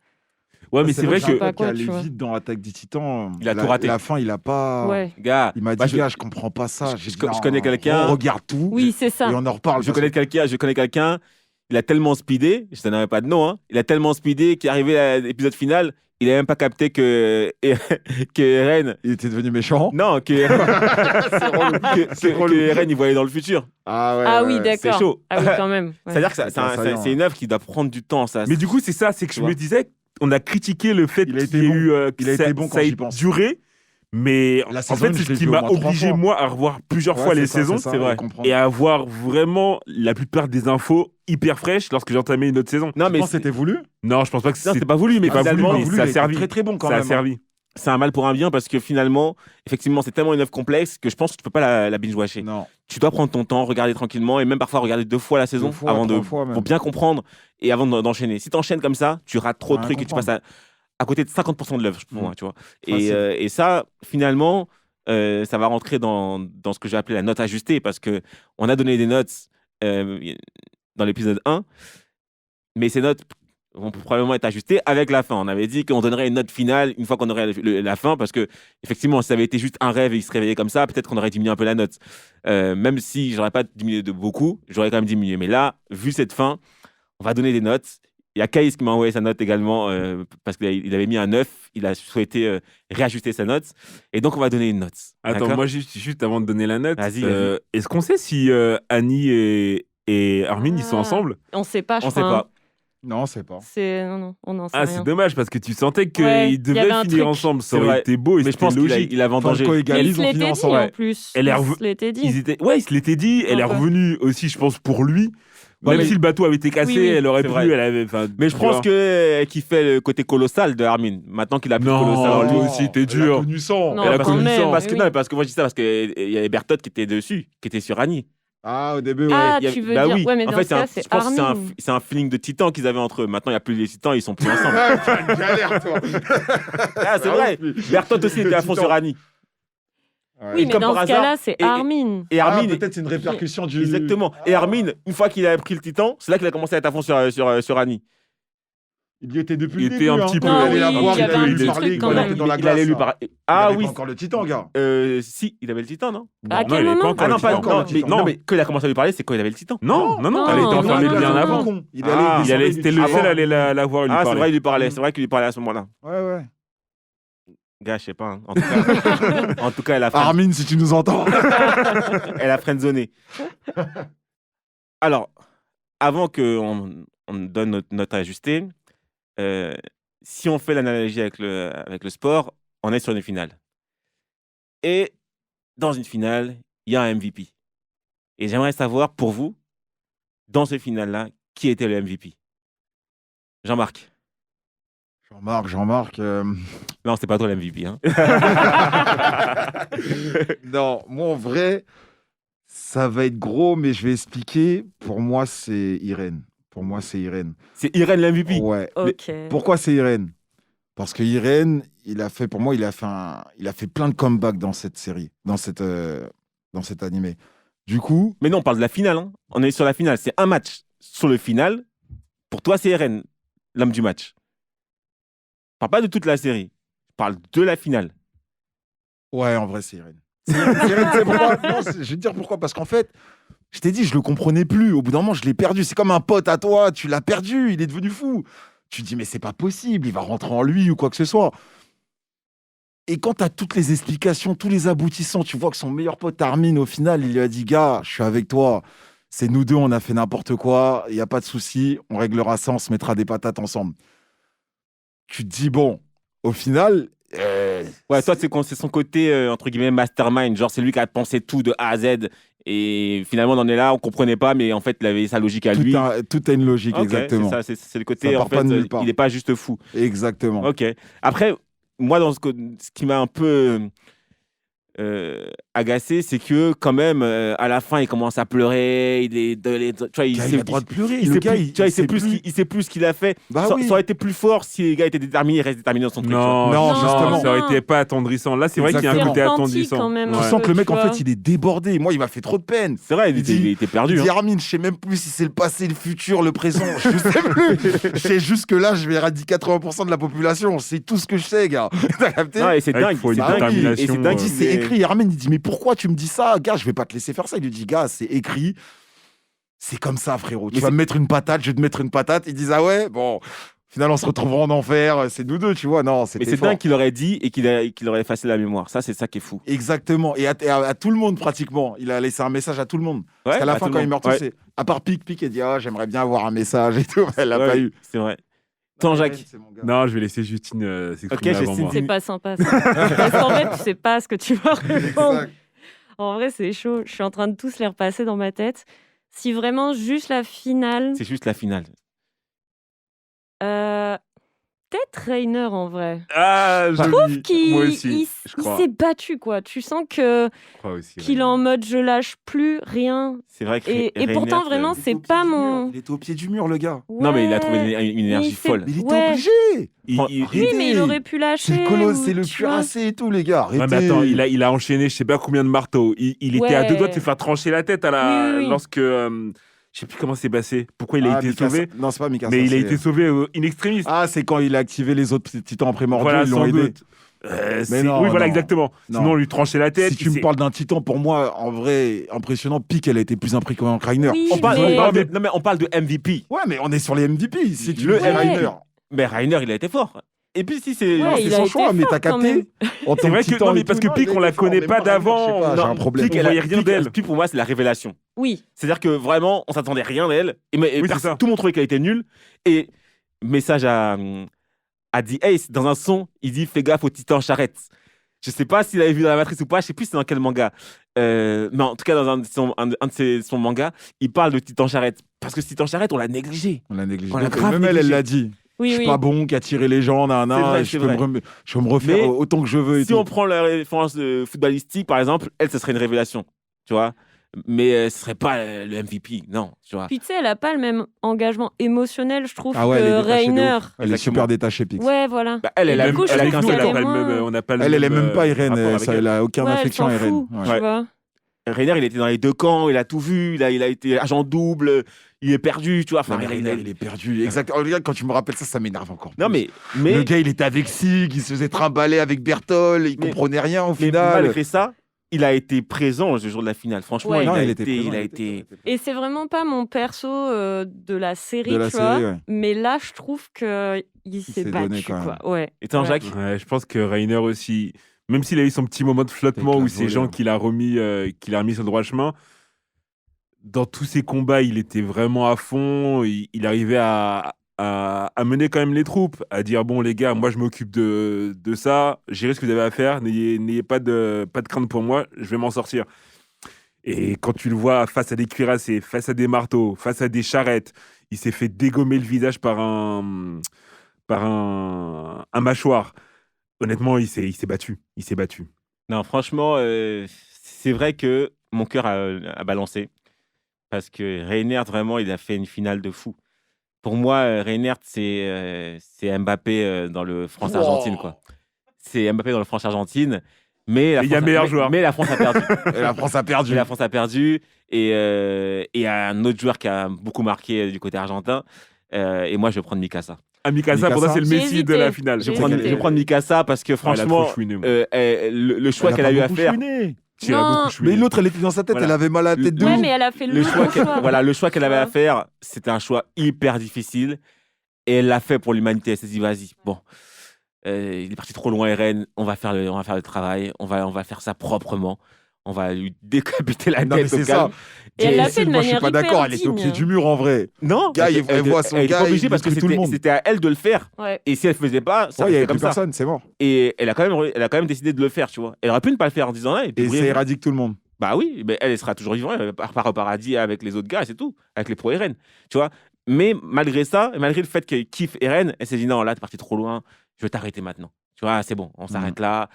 Ouais, mais c'est vrai que- que. pas quoi, aller tu vois. vite dans Attaque des Titans. Il a tout raté. La fin, il a pas. Ouais. Gars, Il m'a moi, dit, gars, je comprends pas ça. je connais quelqu'un- On regarde tout. Oui, c'est ça. Et on en reparle. je connais quelqu'un, il a tellement speedé, je ne donnerai pas de nom, hein, il a tellement speedé qu'il est arrivé à l'épisode final, il n'a même pas capté que Eren. Il était devenu méchant. Non, que Eren, il voyait dans le futur. Ah ouais. Ah oui, ouais. d'accord. c'est chaud. Ah oui, quand même. Ouais. C'est-à-dire que saillant, c'est une œuvre qui doit prendre du temps. Ça. Mais du coup, c'est ça, c'est que Tu je me vois. disais, on a critiqué le fait Il a qu'il été y ait bon. eu, Il a que été bon quand ça ait j'y pense. duré, mais La en saison, fait, je c'est ce l'ai qui vu m'a au moins 3 obligé, fois. moi, à revoir plusieurs Ouais, fois les ça, saisons, ça, c'est vrai. je comprends. et à avoir vraiment la plupart des infos hyper fraîches lorsque j'entamais une autre saison. Non, Tu mais penses que c'était voulu? Non, je pense pas que non, c'était pas voulu, mais pas voulu, finalement, mais voulu, ça a il était servi. très très bon quand Ça a même. servi. c'est un mal pour un bien parce que finalement, effectivement, c'est tellement une œuvre complexe que je pense que tu peux pas la binge-watcher. Non. Tu dois prendre ton temps, regarder tranquillement et même parfois regarder 2 fois la saison 2 fois, avant 3 fois même. pour bien comprendre et avant d'enchaîner. Si tu enchaînes comme ça, tu rates trop de Ouais, trucs et tu passes comprendre. à côté de 50% de l'œuvre, pour moi, tu vois. Facile. Et ça, finalement, ça va rentrer dans ce que j'ai appelé la note ajustée parce que on a donné des notes dans l'épisode 1, mais ces notes vont probablement être ajustées avec la fin. On avait dit qu'on donnerait une note finale une fois qu'on aurait la fin parce que effectivement, si ça avait été juste un rêve et il se réveillait comme ça, peut-être qu'on aurait diminué un peu la note. Même si j'aurais pas diminué de beaucoup, j'aurais quand même diminué. Mais là, vu cette fin, on va donner des notes. Il y a Kaïs qui m'a envoyé sa note également parce qu'il avait mis un 9. Il a souhaité réajuster sa note. Et donc, on va donner une note. Attends, D'accord. moi, juste avant de donner la note, Vas-y. est-ce qu'on sait si Annie et Armin, ils sont Ah. ensemble? On sait pas, je On crois. sait pas. Non, c'est pas. Non, on n'en sait Ah, rien. c'est dommage parce que tu sentais qu'ils Ouais, il y devaient avait un finir truc. ensemble. Ça C'est aurait vrai. été beau et Mais je c'était pense qu'il logique. il a vendangé. Falco et Mais Gali, il ils se ont fini l'était dit ensemble. en plus. Elle est Il revenue- se l'était dit. Ouais, il se l'était dit. Elle est Un peu. revenue aussi, je pense, pour lui. Ouais, Même mais- si le bateau avait été cassé, Oui, oui. elle aurait C'est pu. vrai. Elle avait, enfin, Mais je tu pense vois. que qu'il fait le côté colossal de Armin. Maintenant qu'il a plus de colossal en Non, lui. toi aussi, t'es dur. Elle a connu sans. Non, Elle a quand connu même. ça. Parce que oui. non, parce que moi je dis ça parce qu'il y avait Bertotte qui était dessus, qui était sur Annie. Ah, au début, ouais. Ah, Il y a- tu veux bah dire. oui. Ouais, mais En dans fait, ce cas, je c'est pense que Armin. c'est un feeling de titans qu'ils avaient entre eux. Maintenant, il n'y a plus les titans, ils sont plus ensemble. Ah, t'as une galère, toi. Ah, c'est vrai. Bertotte aussi était à fond sur Annie. Ouais. Oui, Et mais comme dans par ce hasard- cas-là, c'est et- Armin. Et Ah, Armin, peut-être c'est une répercussion du. exactement. Et Armin, une fois qu'il a pris le titan, c'est là qu'il a commencé à être à fond sur Annie. Il y était depuis Il le était début. un hein. petit peu- Il Non, allait la oui, voir, il y avait allait un lui petit parler truc quand quand il même. était dans la Il allait glace. lui là. parler. Il Ah avait oui. pas encore le titan, gars. Si, il avait le titan, non À Non, quel il avait pas moment encore Ah non, le pas titan. encore non, le titan. non, mais quand il a commencé à lui parler, c'est quand il avait le titan. Non, non, Non, elle était non, enfermée non, bien non, avant. non. Il Ah, allait C'était le seul à aller la voir et lui Ah, c'est parler. vrai, il lui parlait. C'est vrai qu'il lui parlait à ce moment-là. Ouais, ouais. Gars, je sais pas. Hein. En tout cas, elle a Armin, si tu nous entends. elle a friendzoné. Alors, avant qu'on donne notre note ajustée, si on fait l'analogie avec le sport, on est sur une finale. Et dans une finale, il y a un MVP. Et j'aimerais savoir, pour vous, dans ce finale-là, qui était le MVP? Jean-Marc. Jean-Marc. Non, c'est pas toi le MVP. Hein. Non, moi en vrai, ça va être gros, mais je vais expliquer. Pour moi, c'est Irène. C'est Irène le MVP. Ouais. Ok. Pourquoi c'est Irène? Parce que Irène, pour moi, il a fait plein de comebacks dans cette série, dans cet animé. Du coup, Mais non, on parle de la finale. Hein. On est sur la finale. C'est un match sur le final. Pour toi, c'est Irène, l'homme du match. Je parle pas de toute la série. Je parle de la finale. ouais, en vrai, c'est Irène. C'est Irène, c'est pourquoi? Non, je vais te dire pourquoi. Parce qu'en fait, je t'ai dit, je le comprenais plus. Au bout d'un moment, je l'ai perdu. C'est comme un pote à toi. Tu l'as perdu. Il est devenu fou. Tu te dis, mais c'est pas possible. Il va rentrer en lui ou quoi que ce soit. Et quand tu as toutes les explications, tous les aboutissants, tu vois que son meilleur pote Armin, au final, il lui a dit, gars, je suis avec toi. C'est nous deux, on a fait n'importe quoi, il n'y a pas de souci, on réglera ça, on se mettra des patates ensemble. Tu te dis, bon, au final... Ouais, toi, c'est son côté, entre guillemets, mastermind. Genre, c'est lui qui a pensé tout de A à Z. Et finalement, on en est là, on comprenait pas, mais en fait, il avait sa logique à lui. Tout a une logique, Ok, exactement. C'est ça, c'est le côté, Ça en part pas fait, de nulle part. il n'est pas juste fou. Exactement. Ok. Après, moi, ce qui m'a un peu agacé, c'est que quand même, à la fin, il commence à pleurer. Tu vois, Il a le droit de pleurer. il Le sait gars, plus, tu vois, il sait plus ce qu'il a fait. Bah ça, oui. ça aurait été plus fort si les gars étaient déterminés, il reste déterminé dans son truc. tu vois. Non, justement. ça aurait été pas attendrissant. Là, c'est vrai qu'il y a un Exactement. côté C'est authentique attendrissant. quand même, Tu un sens que le mec, tu en vois. fait, il est débordé. Moi, il m'a fait trop de peine. C'est vrai, Il dit- il était perdu. Il dit, hein. Armin, je sais même plus si c'est le passé, le futur, le présent. Je sais plus. Je sais juste que là, je vais éradiquer 80% de la population. C'est tout ce que je sais, gars. T'as capté? Non, et c'est Ouais, il dingue. faut une c'est dingue. détermination, Et c'est dingue. Il dit, c'est écrit. Armin, il dit, mais pourquoi tu me dis ça? Gars, je vais pas te laisser faire ça. Il lui dit, gars, c'est écrit. C'est comme ça, frérot. Tu Mais vas me mettre une patate, je vais te mettre une patate. Ils disent, ah ouais, bon. Finalement, on se retrouvera en enfer. C'est nous deux, tu vois. Non, Mais c'était c'est fort. dingue qu'il aurait dit et qu'il aurait effacé la mémoire. Ça, c'est ça qui est fou. Exactement. Et à tout le monde, pratiquement. Il a laissé un message à tout le monde. Parce qu'à la à fin, tout quand le il monde. meurt, Ouais. c'est à part Pic, elle dit, ah, j'aimerais bien avoir un message et tout. Elle l'a Ouais, pas eu. C'est vrai. Tant Jacques. C'est mon gars. Non, je vais laisser Justine s'exprimer Ok, avant Justine, moi. C'est pas sympa. Ça. Parce qu'en vrai, tu sais pas ce que tu vas répondre. Exact. En vrai, c'est chaud. Je suis en train de tous les repasser dans ma tête. Si vraiment juste la finale, C'est juste la finale. peut-être Rainer en vrai. Ah, joli. Qui, Moi aussi, il je crois. s'est battu quoi. Tu sens que Je crois aussi, qu'il est ouais. en mode je lâche plus rien. C'est vrai que Et Reinert, pourtant vraiment Il était c'est au pied pas du mur. mon. Il était au pied du mur, le gars. Non, mais il a trouvé Ouais. une énergie il s'est- folle. Mais il était Ouais. obligé. Il- Oui, Arrêtez. mais il aurait pu lâcher. C'est le colosse, c'est le ou, tu vois. cuirassé et tout, les gars. Arrêtez. Ouais, mais attends, il a enchaîné je sais pas combien de marteaux. Il était à deux doigts de se faire trancher la tête Oui. lorsque. Je sais plus comment c'est passé. Pourquoi il a été Mikasa. sauvé. Non, c'est pas Mikasa. Mais il a c'est- été sauvé in extremis. Ah, c'est quand il a activé les autres petits titans primordiaux, Voilà, ils l'ont sans aidé. doute. non, oui, voilà, non. exactement. Non. Sinon, on lui tranchait la tête. Si tu me parles d'un titan, pour moi, en vrai, impressionnant, Pic, elle a été plus impressionnante que Rainer. Oui, On parle, mais- non, mais on parle de MVP. Ouais, mais on est sur les MVP. Si tu Le me dis Ouais. Rainer. Mais Rainer, il a été fort. Et puis si c'est. Ouais, c'est il son a été choix, mais fort t'as quand même. capté. En tant C'est vrai que titan non, mais et parce tout, que Pic, il on la était fort, connaît mais pas moi, Rainer, je sais d'avant. pas, j'ai Non, un problème. Pic, on voyait rien d'elle. Pic, pour moi, c'est la révélation. Oui. C'est-à-dire que vraiment, on s'attendait rien d'elle. Et Oui, c'est ça. tout le monde trouvait qu'elle était nulle. Et message à The Ace, dans un son, il dit fais gaffe au titan charrette. Je sais pas s'il avait vu dans la matrice ou pas, je sais plus c'est dans quel manga. Mais en tout cas, dans un de son mangas, il parle de titan charrette. Parce que ce titan charrette, on l'a négligé. On l'a négligé. On l'a Donc, grave même elle négligé. l'a dit. Oui, Je suis oui. pas bon qu'à tirer les gens, C'est vrai, je c'est peux vrai. me refaire Mais autant que je veux. Et Si tout. on prend la référence footballistique, par exemple, elle, ce serait une révélation. Tu vois. Mais ce serait pas le MVP, non. Tu vois. Puis tu sais, elle a pas le même engagement émotionnel, je trouve, Ah ouais, elle est que détachée de Rainer. ouf. Elle est super détachée, Pix. Ouais, voilà. Bah, elle, Et elle a même- Du coup, je elle a trouve qu'un qu'elle seul, est on a le moins- même- on n'a pas le Elle est même, même pas Irène. rapport avec Ça, elle. elle a aucune Ouais, elle affection, s'en Irène. fout, Ouais. tu Ouais. vois. Rainer, il était dans les deux camps, il a tout vu, il a été agent double, il est perdu, tu vois. Enfin, Non, mais Rainer, il est perdu. Exact. Oh, regarde, quand tu me rappelles ça, ça m'énerve encore. Non, plus. mais Le gars, il était avec Sig, il se faisait trimballer avec Bertol, il Mais- comprenait rien au mais final. malgré ça, il a été présent le jour de la finale. Franchement, Ouais. il, Non, a il été, était présent, il a il été. était présent. Et c'est vraiment pas mon perso de la série, De la tu série, vois. ouais. Mais là, je trouve qu'il s'est s'est donné battu, quand même. quoi. Ouais. Et toi, Ouais. Jacques Ouais, je pense que Rainer aussi, même s'il a eu son petit moment de flottement Avec la où c'est volée, gens hein. qu'il a remis sur le droit chemin, dans tous ses combats, il était vraiment à fond. Il arrivait à mener quand même les troupes, à dire bon les gars, moi je m'occupe de ça, gérez ce que vous avez à faire, n'ayez pas de crainte pour moi, je vais m'en sortir. Et quand tu le vois face à des cuirassés, face à des marteaux, face à des charrettes, il s'est fait dégommer le visage par un mâchoire. Honnêtement, il s'est battu. Il s'est battu. Non, franchement, c'est vrai que mon cœur a balancé. Parce que Reinert, vraiment, il a fait une finale de fou. Pour moi, Reinert, c'est Mbappé dans le France-Argentine, quoi. C'est Mbappé dans le France-Argentine. Mais Et il y a meilleur joueur. Mais la France a perdu. Et la France a perdu. Mais la France a perdu. Et il y a un autre joueur qui a beaucoup marqué du côté argentin. Et moi, je vais prendre Mikasa. Mikasa, pour moi, c'est le J'ai Messi de hésité. la finale. Je vais J'ai prendre, hésité. je vais prendre Mikasa parce que Ah, elle a franchement, trop chouiné, moi. le choix qu'elle a eu à faire. Si, elle a Non. beaucoup chouiné. Mais l'autre, elle était dans sa tête, Voilà. elle avait mal à la tête de Ouais, ouf. mais elle a fait Le choix choix. voilà, le choix qu'elle avait à Ouais. faire, c'était un choix hyper difficile. Et elle l'a fait pour l'humanité. Elle s'est dit, vas-y, bon, il est parti trop loin, Eren, on va faire le travail, on va faire ça proprement. on va lui décapiter la Non, mais tête au c'est calme. ça. Et elle l'a fait de Moi, je suis manière pas d'accord. hyper Elle était au digne. pied du mur, en vrai. Non, Gars, elle voit son elle était gars, pas obligée il parce que détruit tout le monde. c'était à elle de le faire. Ouais. Et si elle faisait pas, ça Ouais, il y restait avait comme plus ça. personne, c'est mort. Et elle a quand même décidé de le faire, tu vois. Elle aurait pu ne pas le faire en disant là. Et ça éradique tout le monde. Bah oui, mais elle sera toujours vivante, elle part au paradis avec les autres gars, et c'est tout, avec les pro-Eren, tu vois. Mais malgré ça, et malgré le fait qu'elle kiffe Eren, elle s'est dit non, là, t'es parti trop loin, je vais t'arrêter maintenant. Tu vois, c'est bon, on s'arrête là.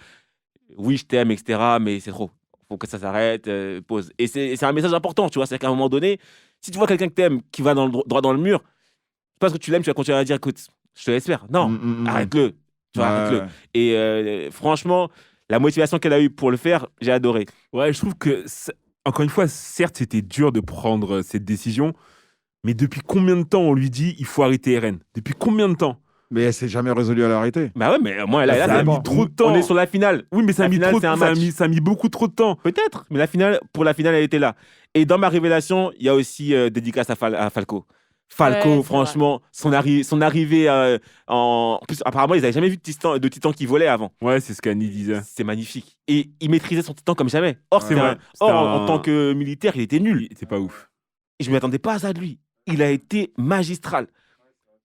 Oui, je t'aime, etc., mais c'est trop. Faut que ça s'arrête, pause. Et c'est un message important, tu vois. C'est qu'à un moment donné, si tu vois quelqu'un que t'aimes qui va droit dans le mur, c'est parce que tu l'aimes, tu vas continuer à dire écoute, je te laisse faire. Non, arrête-le. Tu vois, arrête-le. Et franchement, la motivation qu'elle a eue pour le faire, j'ai adoré. Ouais, je trouve que, encore une fois, certes, c'était dur de prendre cette décision, mais depuis combien de temps on lui dit il faut arrêter Eren? Depuis combien de temps? Mais elle s'est jamais résolue à l'arrêter. Bah ouais, mais moi, elle Ça a a mis trop de temps. On est sur la finale. Oui, mais ça a La mis finale, trop de c'est un temps. match. Ça a mis beaucoup trop de temps. Peut-être, mais pour la finale, elle était là. Et dans ma révélation, il y a aussi dédicace à Falco. Falco, Ouais, franchement, son arrivée en plus, apparemment, ils n'avaient jamais vu de titan qui volait avant. Ouais, c'est ce qu'Annie disait. C'est magnifique. Et il maîtrisait son titan comme jamais. Or, C'est vrai. en tant que militaire, il était nul. C'est pas ouf. Et je ne m'attendais pas à ça de lui. Il a été magistral.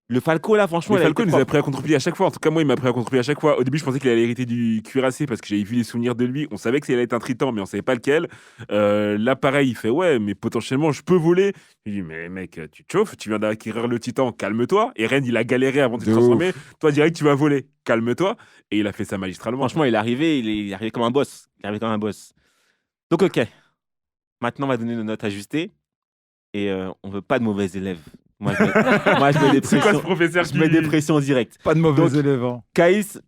Le Falco, là, franchement, Mais il a Falco été nous a propre. pris à contre-pied à chaque fois. En tout cas, moi, il m'a pris à contre-pied à chaque fois. Au début, je pensais qu'il allait hériter du cuirassé parce que j'avais vu les souvenirs de lui. On savait que ça allait être un triton, mais on savait pas lequel. Là, pareil, il fait ouais, mais potentiellement, je peux voler. Je lui dis, mais mec, tu te chauffes, tu viens d'acquérir le titan, calme-toi. Et Ren, il a galéré avant de se De transformer. Toi, direct, tu vas voler, calme-toi. Et il a fait ça magistralement. Franchement, il est arrivé comme un boss. Il est arrivé comme un boss. Donc, ok. Maintenant, on va donner nos notes ajustées. Et on veut pas de mauvais élèves. Moi, je mets des C'est quoi ce pressions. professeur Je mets des pressions directes. Pas de mauvais Donc, élèves. Hein. Kaïs,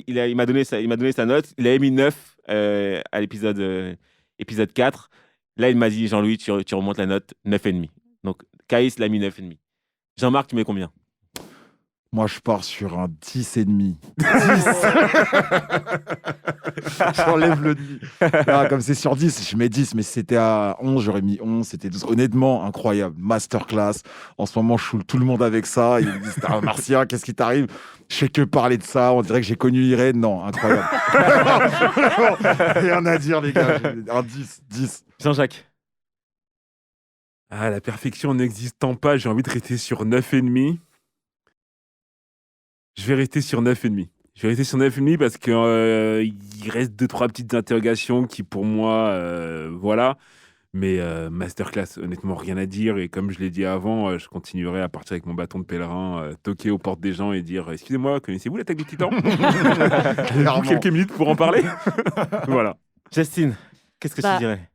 il m'a donné sa note. Il a mis 9 à l'épisode épisode 4. Là, il m'a dit, Jean-Louis, tu remontes la note 9,5. Donc, Kaïs l'a mis 9,5. Jean-Marc, tu mets combien? Moi, je pars sur un 10,5. 10. J'enlève le demi. Là, comme c'est sur 10, je mets 10. Mais si c'était à 11, j'aurais mis 11. C'était 12. Honnêtement, incroyable. Masterclass. En ce moment, je choule tout le monde avec ça. Ils me disent, t'es un martien, qu'est-ce qui t'arrive? Je fais que parler de ça. On dirait que j'ai connu Irène. Non, incroyable. Rien à dire, les gars. Un 10. 10. Jean-Jacques. Ah, la perfection n'existant pas, j'ai envie de rester sur 9,5. Je vais rester sur 9,5. Je vais rester sur 9,5 parce qu'il reste 2-3 petites interrogations qui, pour moi, voilà. Mais masterclass, honnêtement, rien à dire. Et comme je l'ai dit avant, je continuerai à partir avec mon bâton de pèlerin, toquer aux portes des gens et dire « Excusez-moi, connaissez-vous l'attaque du Titan ?» Avez-vous quelques minutes pour en parler? Voilà. Justine, qu'est-ce que tu dirais?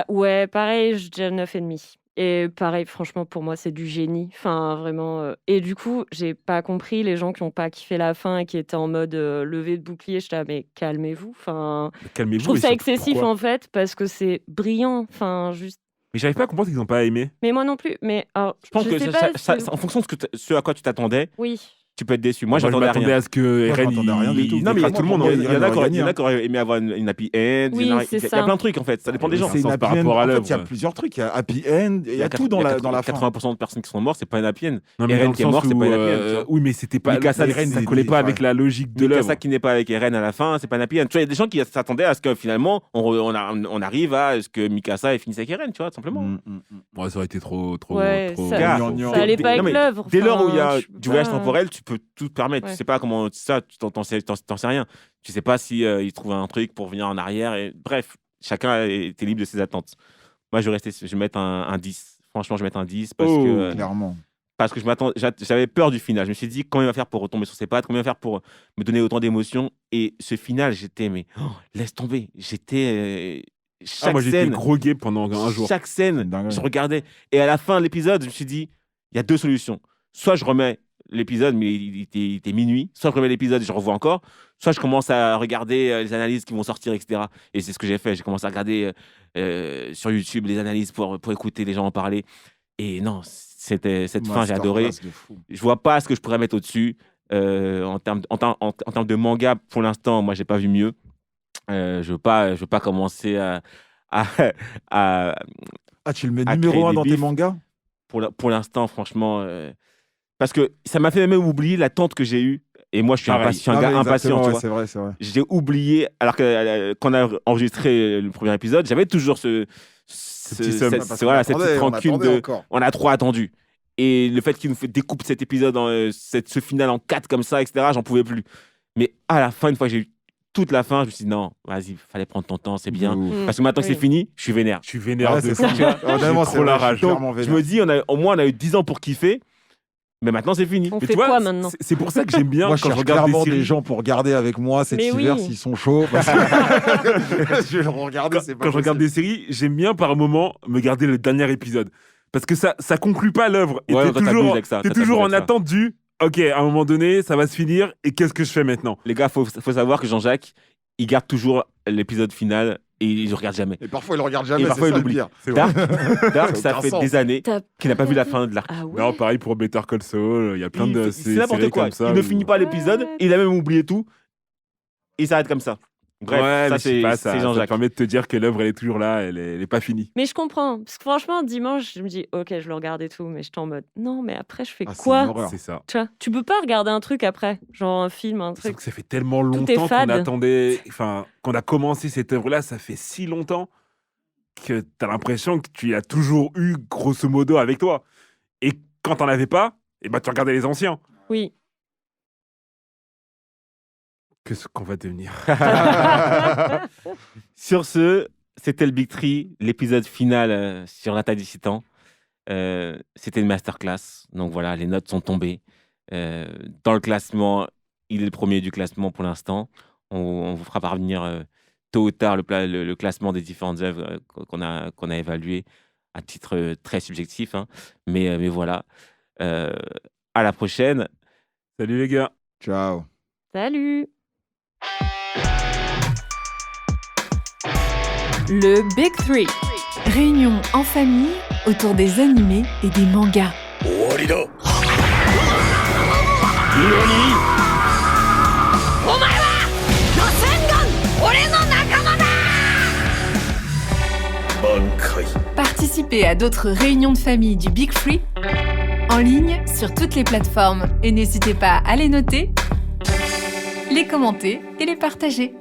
Ouais, pareil, je dirais 9,5. Et pareil, franchement, pour moi, c'est du génie. Enfin, vraiment. Et du coup, j'ai pas compris les gens qui ont pas kiffé la fin et qui étaient en mode levée de bouclier. J'étais là, mais calmez-vous. Enfin, Calmez-vous. je trouve et ça surtout, excessif pourquoi en fait parce que c'est brillant. Enfin, juste. Mais j'arrive pas à comprendre qu'ils n'ont pas aimé. Mais moi non plus. Mais alors, Je pense je que sais pas, en fonction de ce à quoi tu t'attendais, oui. tu peux être déçu. Moi, je j'attendais à m'attendais rien. à ce que Moi, je Eren, m'attendais à rien du tout. Non, mais il y a tout le monde. il y en a aurait gagné, qui auraient aimé avoir une happy end. Oui, il y en a- c'est il y a ça. plein de trucs en fait. Ça dépend des gens. C'est une sens par happy end. rapport à En fait, l'œuvre. il y a plusieurs trucs. Il y a happy end. Il y a tout dans la fin. 80% de personnes qui sont mortes, c'est pas une happy end. Non, mais Eren dans le qui est sens mort, c'est où, pas une happy end, tu vois. oui, mais c'était pas. Mikasa, Eren, ça des- collait pas des- avec la logique de l'œuvre. Mikasa qui n'est pas avec Eren à la fin, c'est pas une happy end. Tu vois, il y a des gens qui s'attendaient à ce que finalement, on arrive à ce que Mikasa ait fini avec Eren, tu vois, tout simplement. Ouais, ça aurait été trop. Ouais, trop... ça- Gars, gnangnan. Ça allait dès- pas non, avec mais l'œuvre. Dès lors où il y a Enfin, tu peux du voyage pas- temporel, tu peux tout te permettre. Ouais. Tu sais pas comment ça, tu t'en sais rien. Tu sais pas si il trouve un truc pour venir en arrière. Et bref, chacun était libre de ses attentes. Moi, je vais mettre un 10. Franchement, je vais mettre un 10 Clairement. parce que j'avais peur du final. Je me suis dit, comment il va faire pour retomber sur ses pattes? Comment il va faire pour me donner autant d'émotions? Et ce final, laisse tomber. Chaque moi, j'étais scène, grogué pendant un jour. chaque scène, Dingue. je regardais. Et à la fin de l'épisode, je me suis dit, il y a deux solutions. Soit je remets l'épisode, mais il était minuit. Soit je remets l'épisode et je revois encore. Soit je commence à regarder les analyses qui vont sortir, etc. Et c'est ce que j'ai fait. J'ai commencé à regarder sur YouTube les analyses pour écouter les gens en parler. Et non, cette fin, j'ai adoré. Masterclass de fou. Je vois pas ce que je pourrais mettre au-dessus. En termes de manga, pour l'instant, moi, j'ai pas vu mieux. Je veux pas commencer à Ah, tu le mets à numéro créer 1 des dans tes bifs. mangas? pour l'instant, franchement, parce que ça m'a fait même oublier l'attente que j'ai eue Et moi, je suis un Pareil. gars impatient, tu vois. C'est vrai, c'est vrai. J'ai oublié, alors que quand on a enregistré le premier épisode, j'avais toujours cette petite rancune de on a trop attendu. Et le fait qu'il nous découpe cet épisode, ce final en 4 comme ça, etc., j'en pouvais plus. Mais à la fin, une fois que j'ai eu toute la fin, je me suis dit non, vas-y, fallait prendre ton temps, c'est bien. Parce que maintenant que c'est fini, je suis vénère. Je suis vénère Ouais, de c'est ça. ça. Honnêtement, trop la rage. Je me dis, au moins, on a eu 10 ans pour kiffer, mais maintenant, c'est fini. On Mais fait tu vois, quoi maintenant? c'est pour ça que j'aime bien Moi, je quand je cherche regarde clairement des séries. des gens pour regarder avec moi cet Mais hiver oui. s'ils sont chauds. Parce que je vais le regarder, c'est pas Quand je regarde des séries, j'aime bien par moment me garder le dernier épisode. Parce que ça conclut pas l'œuvre. Et Ouais, t'es toi, t'abuses toujours, avec ça, t'es toi, toujours en t'abuses avec ça. attente du OK, à un moment donné, ça va se finir et qu'est-ce que je fais maintenant? Les gars, faut savoir que Jean-Jacques, il garde toujours l'épisode final et il ne regarde jamais. Et parfois, il le regarde jamais, Et c'est parfois, ça il le oublie. pire. C'est vrai. Dark, Ça ça a aucun fait sens. des années qu'il n'a pas vu la fin de l'arc. Ah ouais. Non, pareil pour Better Call Saul, il y a plein de C'est n'importe séries quoi. comme ça. Il ne où- finit pas l'épisode, Ouais. il a même oublié tout. Il s'arrête comme ça. Bref, ouais, ça mais je sais pas, c'est ça Jean-Jacques. permet de te dire que l'œuvre, elle est toujours là, elle est pas finie. Mais je comprends. Parce que franchement, dimanche, je me dis, ok, je le regarde et tout, mais j'étais en mode, non, mais après, je fais Ah, c'est quoi? une horreur. C'est ça. Tu vois, tu peux pas regarder un truc après, genre un film, un Sauf truc. que ça fait tellement est longtemps qu'on fade. attendait, enfin, qu'on a commencé cette œuvre-là, ça fait si longtemps que t'as l'impression que tu l'as toujours eu, grosso modo, avec toi. Et quand t'en avais pas, eh ben, tu regardais les anciens. Oui. Qu'est-ce qu'on va devenir? Sur ce, c'était le Big Three, l'épisode final sur l'attaque des titans. C'était une masterclass. Donc voilà, les notes sont tombées. Dans le classement, il est le premier du classement pour l'instant. On vous fera parvenir tôt ou tard le classement des différentes œuvres qu'on a évaluées à titre très subjectif. Hein. Mais voilà. À la prochaine. Salut les gars. Ciao. Salut! Le Big Three. Réunion en famille autour des animés et des mangas. Participez à d'autres réunions de famille du Big Three en ligne sur toutes les plateformes et n'hésitez pas à les noter, les commenter et les partager.